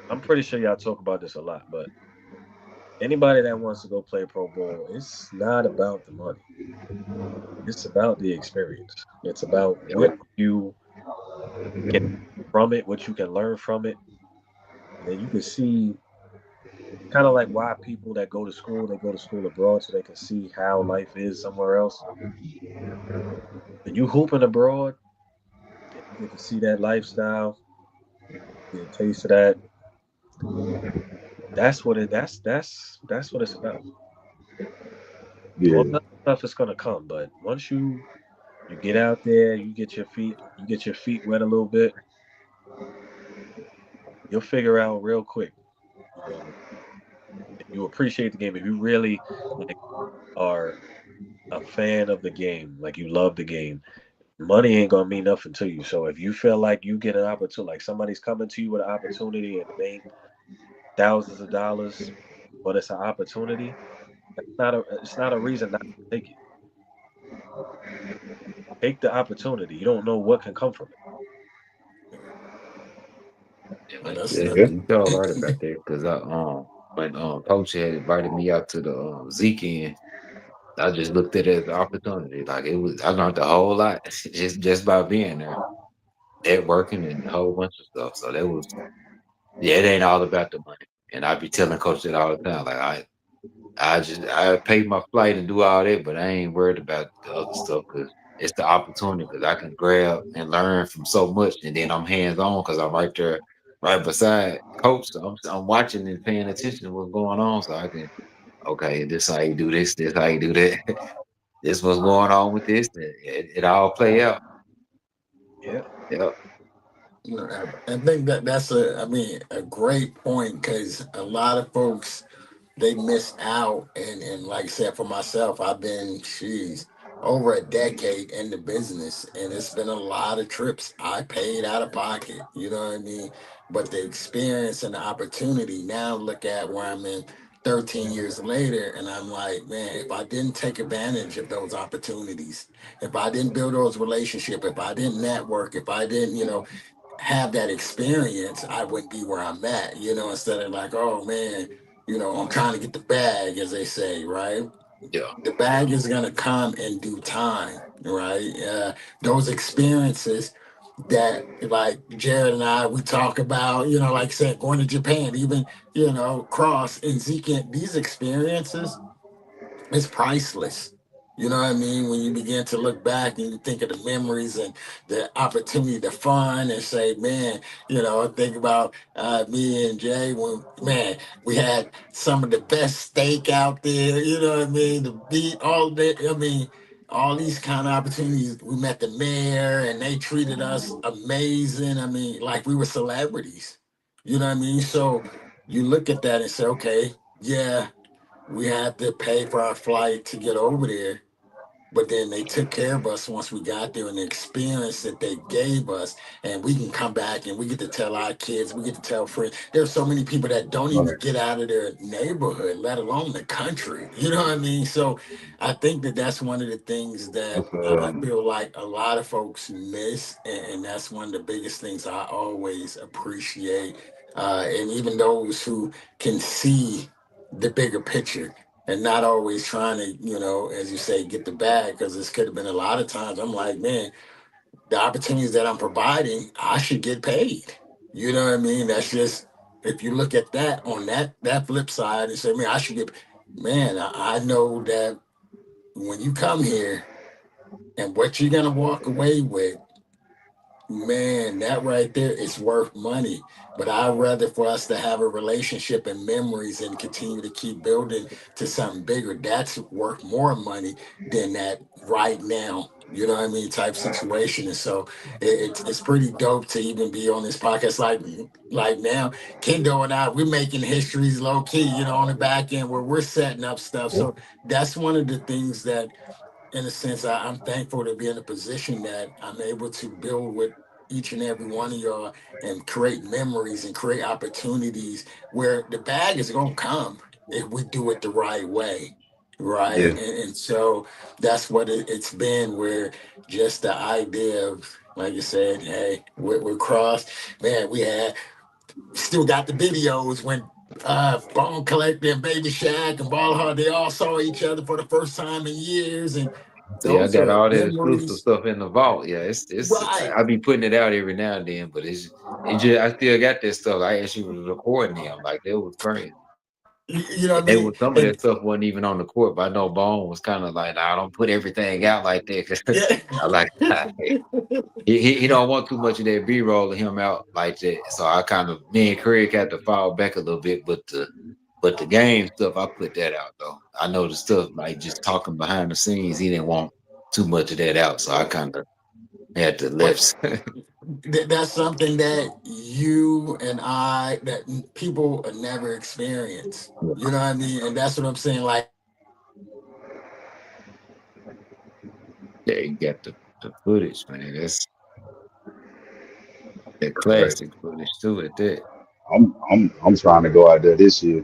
I'm pretty sure y'all talk about this a lot, but anybody that wants to go play pro ball, it's not about the money. It's about the experience. It's about what you get from it, what you can learn from it. And then you can see kind of like why people that go to school, they go to school abroad so they can see how life is somewhere else. When you hooping abroad and you get to see that lifestyle, get a taste of that, that's what it's about. All Yeah, that stuff is gonna come, but once you get out there, you get your feet wet a little bit, you'll figure out real quick. You know, if you appreciate the game, if you really like are a fan of the game, like you love the game, money ain't gonna mean nothing to you. So if you feel like you get an opportunity, like somebody's coming to you with an opportunity and it ain't thousands of dollars, but it's an opportunity, it's not a reason not to take it. Take the opportunity. You don't know what can come from it. Yeah, Well, like that's yeah, the yeah, you all right about that because I when coach had invited me out to the Zeke end, I just looked at it as an opportunity. Like it was, I learned a whole lot just by being there, networking and a whole bunch of stuff. So that was yeah, it ain't all about the money. And I be telling coach that all the time. Like I pay my flight and do all that, but I ain't worried about the other stuff because it's the opportunity because I can grab and learn from so much, and then I'm hands on because I'm right there, right beside coach. So I'm watching and paying attention to what's going on, so I can okay, this how you do this, this how you do that, this what's going on with this. It all play out. Yeah. Yep. You know, I think that's I mean, a great point because a lot of folks they miss out, and like I said, for myself, I've been, geez, over a decade in the business, and it's been a lot of trips I paid out of pocket. You know what I mean? But the experience and the opportunity. Now look at where I'm in. 13 years later, and I'm like, man, if I didn't take advantage of those opportunities, if I didn't build those relationships, if I didn't network, if I didn't, have that experience, I wouldn't be where I'm at, instead of like, oh man, I'm trying to get the bag, as they say, right? Yeah. The bag is going to come in due time, right? Those experiences that, like Jared and I, we talk about, like I said, going to Japan, even, Cross and Zeke, these experiences, it's priceless. You know what I mean? When you begin to look back and you think of the memories and the opportunity, the fun, and say, man, think about me and Jay when, man, we had some of the best steak out there. You know what I mean? The beat, all that. I mean, all these kind of opportunities. We met the mayor and they treated us amazing. I mean, like we were celebrities. You know what I mean? So you look at that and say, okay, yeah, we had to pay for our flight to get over there, but then they took care of us once we got there, and the experience that they gave us, and we can come back and we get to tell our kids, we get to tell friends. There's so many people that don't even right. get out of their neighborhood, let alone the country. You know what I mean? So I think that that's one of the things that That's I feel like a lot of folks miss, and that's one of the biggest things I always appreciate. And even those who can see the bigger picture, and not always trying to, as you say, get the bag, because this could have been a lot of times. I'm like, man, the opportunities that I'm providing, I should get paid. You know what I mean? That's just, if you look at that on that flip side and say, man, I should get, man, I know that when you come here and what you're gonna walk away with, man, that right there is worth money. But I'd rather for us to have a relationship and memories and continue to keep building to something bigger. That's worth more money than that right now. You know what I mean? Type situation. And so it's pretty dope to even be on this podcast like now. Kendo and I, we're making histories low key, on the back end where we're setting up stuff. So that's one of the things that, in a sense, I'm thankful to be in a position that I'm able to build with each and every one of y'all and create memories and create opportunities where the bag is going to come if we do it the right way. Right. Yeah, And so that's what it's been, where just the idea of, like you said, hey, we're crossed. Man, we had still got the videos when Bone Collector and Baby Shaq and Ball Hard, they all saw each other for the first time in years. And Yeah, I those got are all that exclusive memories. stuff in the vault. Yeah, it's Right. I be putting it out every now and then, but it just I still got that stuff. I actually was recording them like that was crazy. You know what And I they mean? was some of that And stuff wasn't even on the court, but I know Bone was kind of like, nah, I don't put everything out like that because yeah. I like he don't want too much of that B roll of him out like that. So I kind of me and Craig had to fall back a little bit, but the game stuff I put that out though. I know the stuff like just talking behind the scenes, he didn't want too much of that out, so I kind of had to But left. that's something that you and I, that people never experience. You know what I mean? And that's what I'm saying. Like, Yeah, you got the footage, man. That's that right. classic footage too. At that, I'm trying to go out there this year.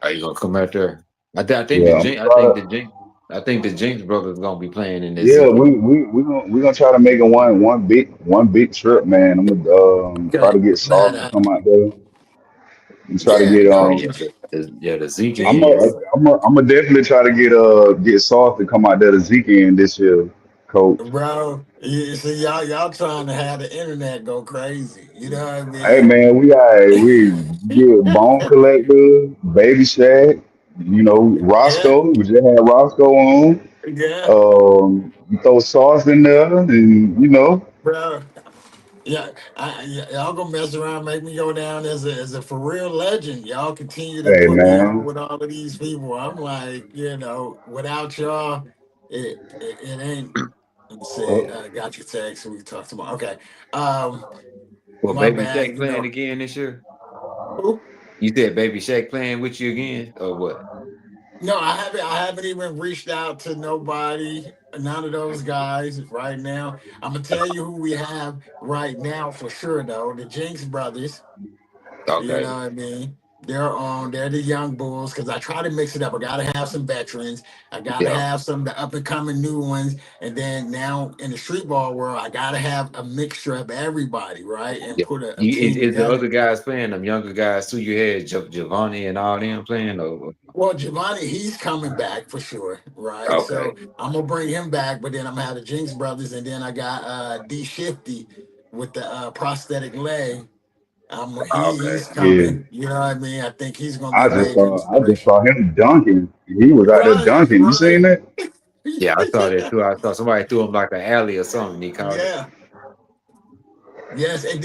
are you gonna come out there? I think Yeah, the I'm Jinx, trying to. I think the Jinx brothers gonna be playing in the Yeah, Zeke. we gonna try to make it one big trip, man. I'm gonna try okay, to get man, Sauce to come out there and try to yeah, get Oh yeah, the Zeke I'm end. Jinx, gonna definitely try to get Sauce to come out there to Zeke in this year, coach. bro. You see, y'all trying to have the internet go crazy. You know what I Hey mean? man, we get Bone Collector, Baby Shaq, Yeah, Roscoe. We just had Roscoe on. yeah, You throw Sauce in there, and bro. Yeah, y'all gonna mess around, make me go down as a for real legend. Y'all continue to hey put me on man. with all of these people. I'm like, without y'all, it ain't. Let me say, Oh, got your text. We can talk tomorrow. Okay. Um, well, my Baby bad. Shaq playing again this year. Who? You said Baby Shaq playing with you again, or what? No, I haven't. I haven't even reached out to nobody. None of those guys right now. I'm gonna tell you who we have right now for sure, though. The Jinx brothers. You Okay, know what I mean? They're the young bulls, because I try to mix it up. I gotta have some veterans. I gotta yeah, have some of the up and coming new ones. And then now in the street ball world, I gotta have a mixture of everybody, right? And yeah. put a team Is the together. other guys playing? Them younger guys too? You had Giovanni and all them playing, or Well, Giovanni, he's coming back for sure, right? okay, So I'm gonna bring him back, but then I'm gonna have the Jinx brothers, and then I got D Shifty with the prosthetic leg. okay. He's Yeah. coming. You know what I mean? I think he's gonna be I a just major saw I just inspiration. saw him dunking. He was out there Right, dunking. You seen right. that? Yeah, I saw that too. I saw somebody threw him like an alley or something. He called it. Yeah. Yes, and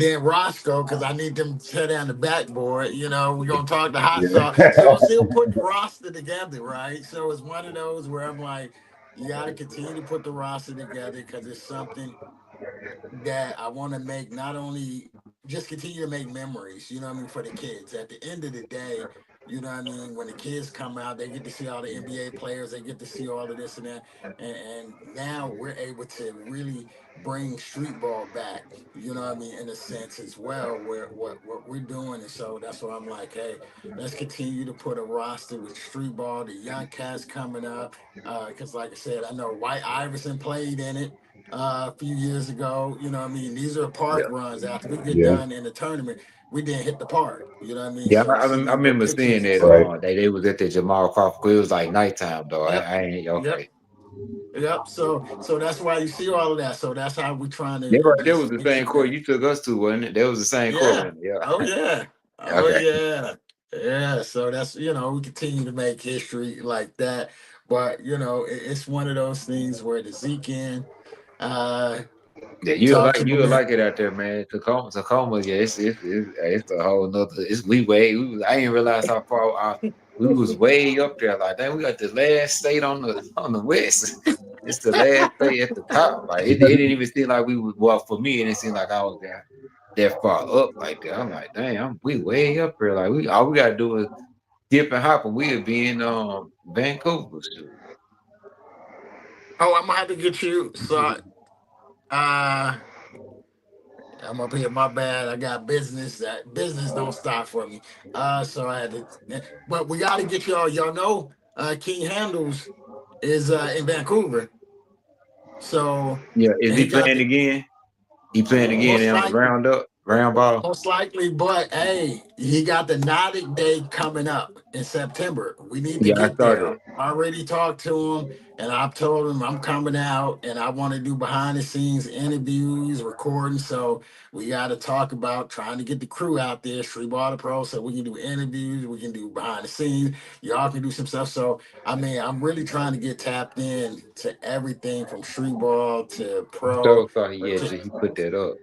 then Roscoe, because I need them to tear down the backboard. We're gonna talk the hot sauce. So I'm Yeah. still putting the roster together, right? So it's one of those where I'm like, you gotta continue to put the roster together, because it's something that I want to make, not only just continue to make memories, you know what I mean, for the kids. At the end of the day, you know what I mean, when the kids come out, they get to see all the NBA players, they get to see all of this and that. And now we're able to really bring street ball back. You know what I mean, in a sense as well, where what we're doing. And so that's why I'm like, hey, let's continue to put a roster with street ball, the young cats coming up. Because like I said, I know White Iverson played in it a few years ago. You know what I mean? These are park Yeah, runs. After we get Yeah. done in the tournament, we didn't hit the park. You know what I mean? yeah. So I seeing the remember seeing pictures and that. stuff. Right. They was at the Jamal Crawford. It was like nighttime though. Yep. I ain't Yep. okay. Yep. So that's why you see all of that. So that's how we're trying to That right there was just the get same you court better. you took us to, wasn't it? That was the same court, Yeah. wasn't it? Oh Yeah. yeah. Oh Okay. yeah. Yeah. So that's we continue to make history like that. But it's one of those things where the Zeke in, uh Yeah, talk to my you'll man. like it out there, man. Tacoma, yeah, it's a whole nother. It's we way. I didn't realize how far we was way up there. Like, dang, we got the last state on the west. It's the last state at the top. Like, it didn't even seem like we was. Well, for me, it didn't seem like I was there that far up like that. I'm like, dang, we way up there. Like, we all we gotta do is dip and hop, and we'll be in Vancouver. Shoot. Oh, I'm gonna have to get you. So uh I'm up here. My bad. I got business. That business don't stop for me. So I had to. But we got to get y'all. Y'all know, King Handles is in Vancouver. So Yeah, is and he he got playing the again? He playing again most on the likely. round ball. Most likely, but hey, he got the Nodic Day coming up in September. We need to Yeah, I get there. started. I already talked to him, and I've told him I'm coming out, and I want to do behind the scenes interviews, recording. So we got to talk about trying to get the crew out there, Street Ball Pro, so we can do interviews, we can do behind the scenes. Y'all can do some stuff. So I mean, I'm really trying to get tapped in to everything from street ball to pro. So thought he To, he put that up.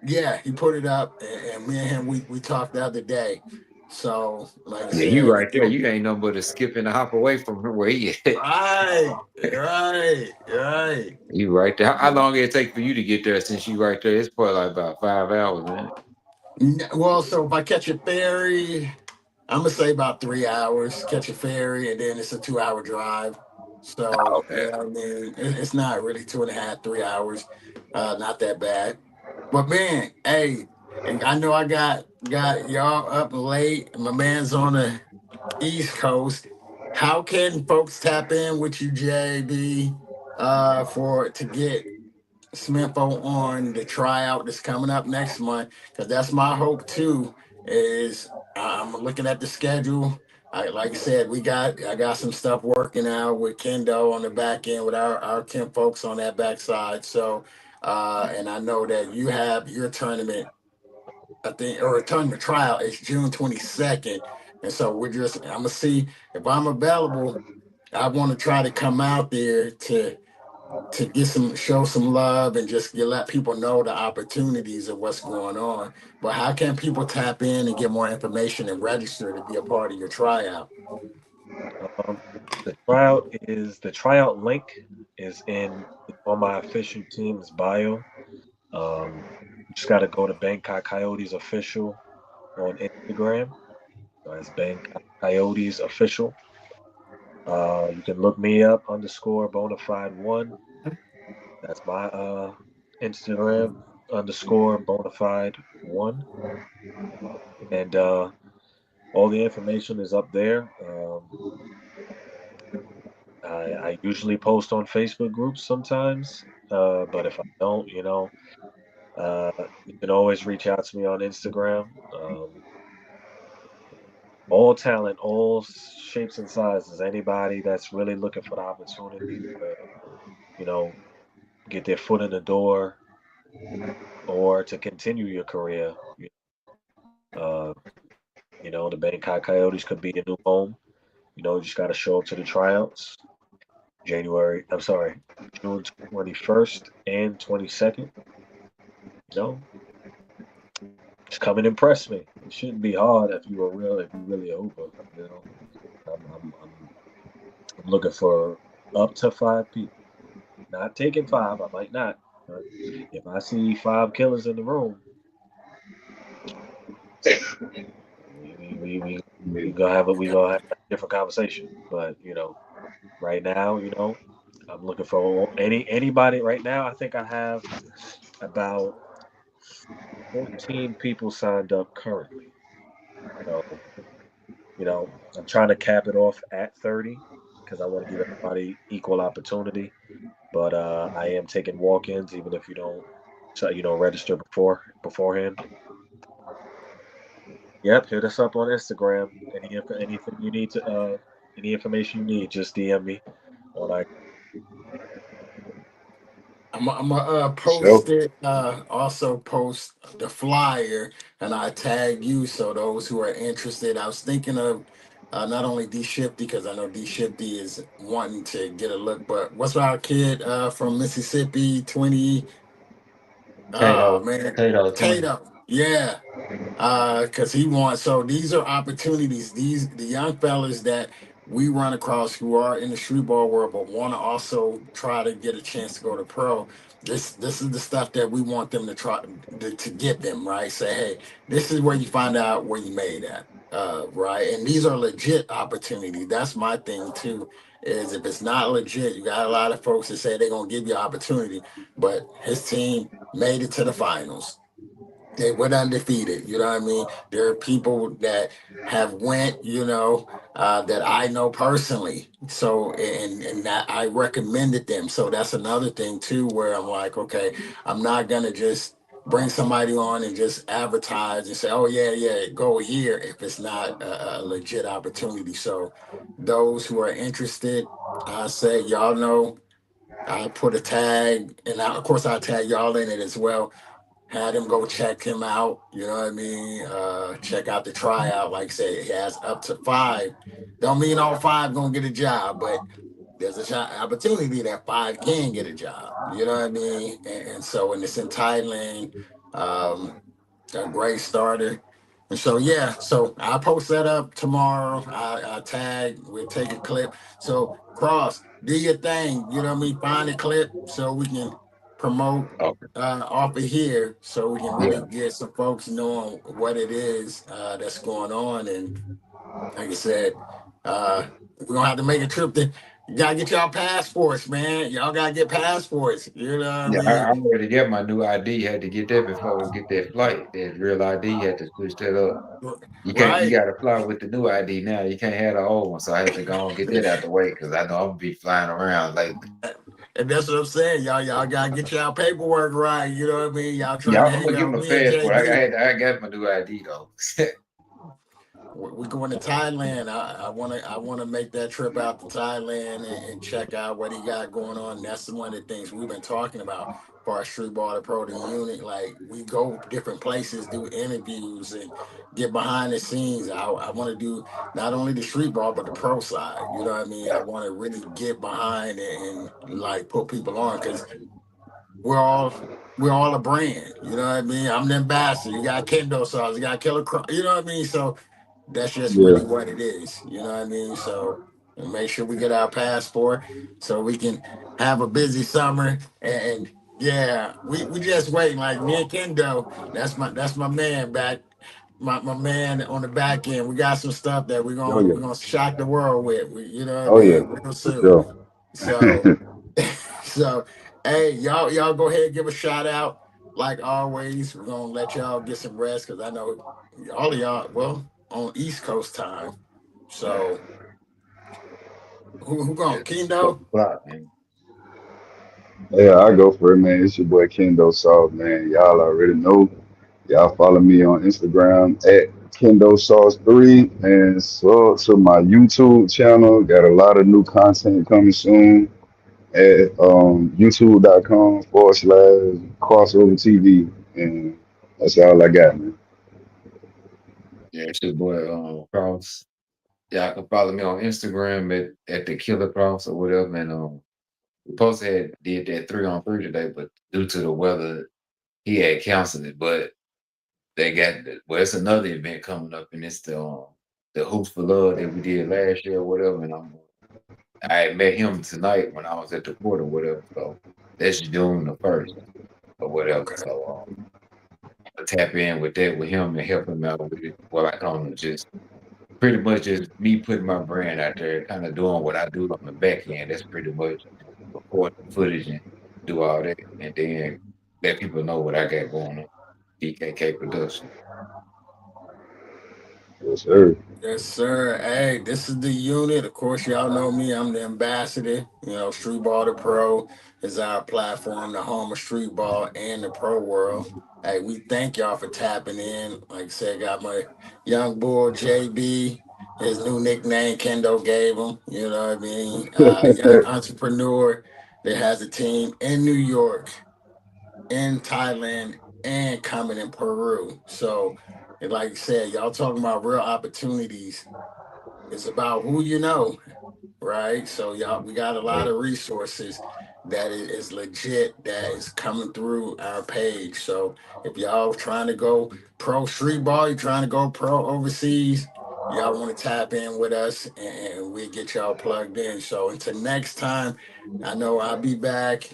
yeah, he put it up, and me and him we talked the other day. So, like I Yeah, you said, right there. You ain't nothing but a skip and a hop away from where he at. right, right, right. You right there. How long it take for you to get there since you right there? It's probably like about 5 hours, man. Well, so if I catch a ferry, I'm gonna say about 3 hours. Catch a ferry, and then it's a 2 hour drive. So Okay. yeah, I mean, it's not really 2.5, 3 hours. Not that bad. But man, hey, and I know I got y'all up late. My man's on the East Coast. How can folks tap in with you, JB, for to get some info on the tryout that's coming up next month? Because that's my hope too. Is I'm looking at the schedule. Like I said, I got some stuff working out with Kendo on the back end with our Kim folks on that backside. So, and I know that you have your tournament, I think, or a tournament trial is June 22nd. And so I'm gonna see if I'm available. I want to try to come out there to get show some love and just let people know the opportunities of what's going on. But how can people tap in and get more information and register to be a part of your tryout? Um, the tryout link is on my official team's bio. You just got to go to Bangkok Coyotes official on Instagram. So that's Bangkok Coyotes official. You can look me up underscore bonafide one. That's my Instagram underscore bonafide one, and all the information is up there. I usually post on Facebook groups sometimes, but if I don't, uh, you can always reach out to me on Instagram. All talent, all shapes and sizes. Anybody that's really looking for the opportunity to, you know, get their foot in the door or to continue your career. Uh, the Bangkok Coyotes could be your new home. You just got to show up to the tryouts. June 21st and 22nd. You know, just come and impress me. It shouldn't be hard if you really are Uber. I'm looking for up to 5 people. Not taking five, I might not. But if I see 5 killers in the room, we gonna have a different conversation. But right now, I'm looking for anybody right now. I think I have about 14 people signed up currently. So, I'm trying to cap it off at 30 because I want to give everybody equal opportunity. But I am taking walk-ins even if you don't, so register beforehand. Yep, hit us up on Instagram. Anything you need to any information you need, just DM me on I. I'm So post it. Also post the flyer, and I tag you so those who are interested. I was thinking of not only D Shifty because I know D Shifty is wanting to get a look, but what's our kid from Mississippi? 20. Oh Tato, man, Tato 20. Tato. Yeah, because he wants. So these are opportunities. These the young fellas that we run across who are in the street ball world, but want to also try to get a chance to go to pro. This is the stuff that we want them to try to get them right. Say, hey, this is where you find out where you made at. Right, and these are legit opportunities. That's my thing too. Is if it's not legit, you got a lot of folks that say they're gonna give you opportunity, but his team made it to the finals. They went undefeated. You know what I mean? There are people that have went, that I know personally. So and that I recommended them. So that's another thing too, where I'm like, okay, I'm not gonna just bring somebody on and just advertise and say, oh yeah, yeah, go here if it's not a legit opportunity. So those who are interested, I say y'all know. I put a tag, and of course I tag y'all in it as well. Had him go check him out. You know what I mean? Check out the tryout. Like I said, he has up to five. Don't mean all five gonna get a job, but there's a opportunity that five can get a job. You know what I mean? And so, and it's in Thailand. Um, a great starter. And so yeah, so I'll post that up tomorrow. I tag, we'll take a clip. So Cross, do your thing, you know what I mean? Find a clip so we can promote Okay. off of here so we can really Yeah. get some folks knowing what it is that's going on. And like I said, we're gonna have to make a trip to you gotta get y'all passports, man. Y'all gotta get passports. You know what I Yeah, I mean? already got my new ID. Had to get that before we get that flight. That real ID had to switch that up. You can't. You Right? got to fly with the new ID now. You can't have the old one. So I had to go and get that out the way because I know I'm gonna be flying around lately. And that's what I'm saying. Y'all gotta get y'all paperwork right. You know what I mean? Y'all Yeah, trying to I'm hang gonna give out. him a Me and passport. JB, I got my new ID though. we're going to Thailand. I wanna make that trip out to Thailand and check out what he got going on. That's one of the things we've been talking about for our street ball to pro to unit. Like we go different places, do interviews and get behind the scenes. I want to do not only the street ball but the pro side. You know what I mean? I Yeah, want to really get behind it and like put people on because we're all we're all a brand. You know what I mean? I'm the ambassador. You got Kendo sauce. You got Killer Crow. You know what I mean? So that's just yeah, really what it is. You know what I mean? So and make sure we get our passport so we can have a busy summer. And yeah, we just waiting. Like me and Kendo, that's my man back. My man on the back end. We got some stuff that we're oh gonna yeah, we're gonna shock the world with. You know what I oh yeah, mean? Real for soon. sure. So so, hey, y'all go ahead and give a shout out. Like always, we're gonna let y'all get some rest because I know all of y'all, well, on East Coast time. So who going? it's Kendo? 12 o'clock, man. Yeah, I go for it, man. It's your boy Kendo Sauce, man. Y'all already know. Y'all follow me on Instagram at Kendo Sauce 3 and so to my YouTube channel. Got a lot of new content coming soon at youtube.com/crossover TV. And that's all I got, man. Yeah, it's your boy Cross. Y'all can follow me on Instagram at the Killer Cross or whatever. And we supposed to had did that 3-on-3 today, but due to the weather, he had canceled it. But they got well, it's another event coming up, and it's the Hoops for Love that we did last year or whatever. And I had met him tonight when I was at the port or whatever. So that's June the 1st or whatever. Okay. So I tap in with that with him and help him out with it. What I call him just pretty much just me putting my brand out there, kind of doing what I do on the back end. That's pretty much. record the footage and do all that, and then let people know what I got going on. DKK Production. Yes, sir. Yes, sir. Hey, this is the unit. Of course, y'all know me. I'm the ambassador. You know, Street Ball to Pro is our platform, the home of street ball and the pro world. Hey, we thank y'all for tapping in. Like I said, got my young bull JB. His new nickname Kendo gave him. You know what I mean? Young entrepreneur that has a team in New York, in Thailand, and coming in Peru. So, and like I said, y'all talking about real opportunities. It's about who you know, right? So y'all, we got a lot Right. of resources that is legit that is coming through our page. So if y'all trying to go pro street ball, you trying to go pro overseas, y'all want to tap in with us and we get y'all plugged in. So until next time, I know I'll be back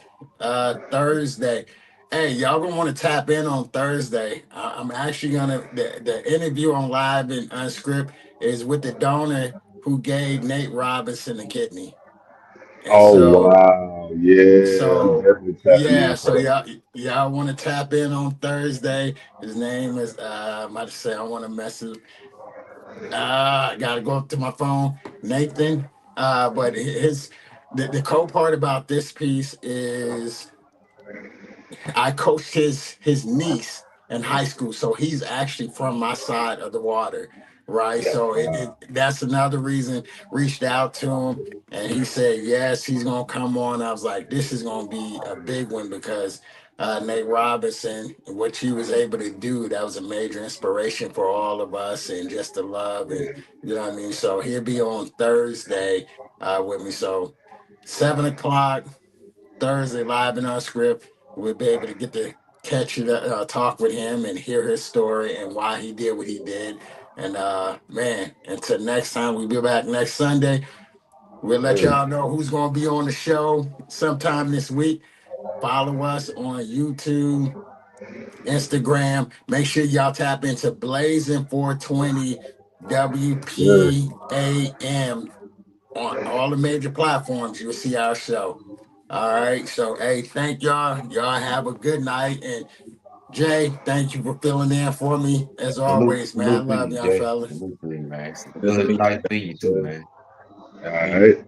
Thursday. Hey, y'all gonna want to tap in on Thursday. I'm actually gonna the interview on live and unscript is with the donor who gave Nate Robinson a kidney. And Oh so, wow, yeah, I'm so definitely tapping yeah, in so for that. y'all want to tap in on Thursday. His name is I might say I want to mess it. I gotta go up to my phone, Nathan. But his the cool part about this piece is I coached his niece in high school, so he's actually from my side of the water, right? Yeah. So Wow. that's another reason. Reached out to him, and he said yes, he's gonna come on. I was like, this is gonna be a big one because Nate Robinson, what he was able to do, that was a major inspiration for all of us, and just the love, and you know what I mean. So he'll be on Thursday with me. So 7 o'clock. Thursday live in our script. We'll be able to get to catch it, talk with him and hear his story and why he did what he did. And man, until next time, we'll be back next Sunday. We'll let Sir. y'all know who's going to be on the show sometime this week. Follow us on YouTube, Instagram. Make sure y'all tap into Blazing 420 Sir. WPAM on all the major platforms. You'll see our show. All right. So, hey, thank y'all. Y'all have a good night. And Jay, thank you for filling in for me as always, man. I Salute to love you, y'all, Jay. fellas. Salute to you, man. Good to Good meet you. nice meeting you too, Sir. man. All Nice meeting you. right.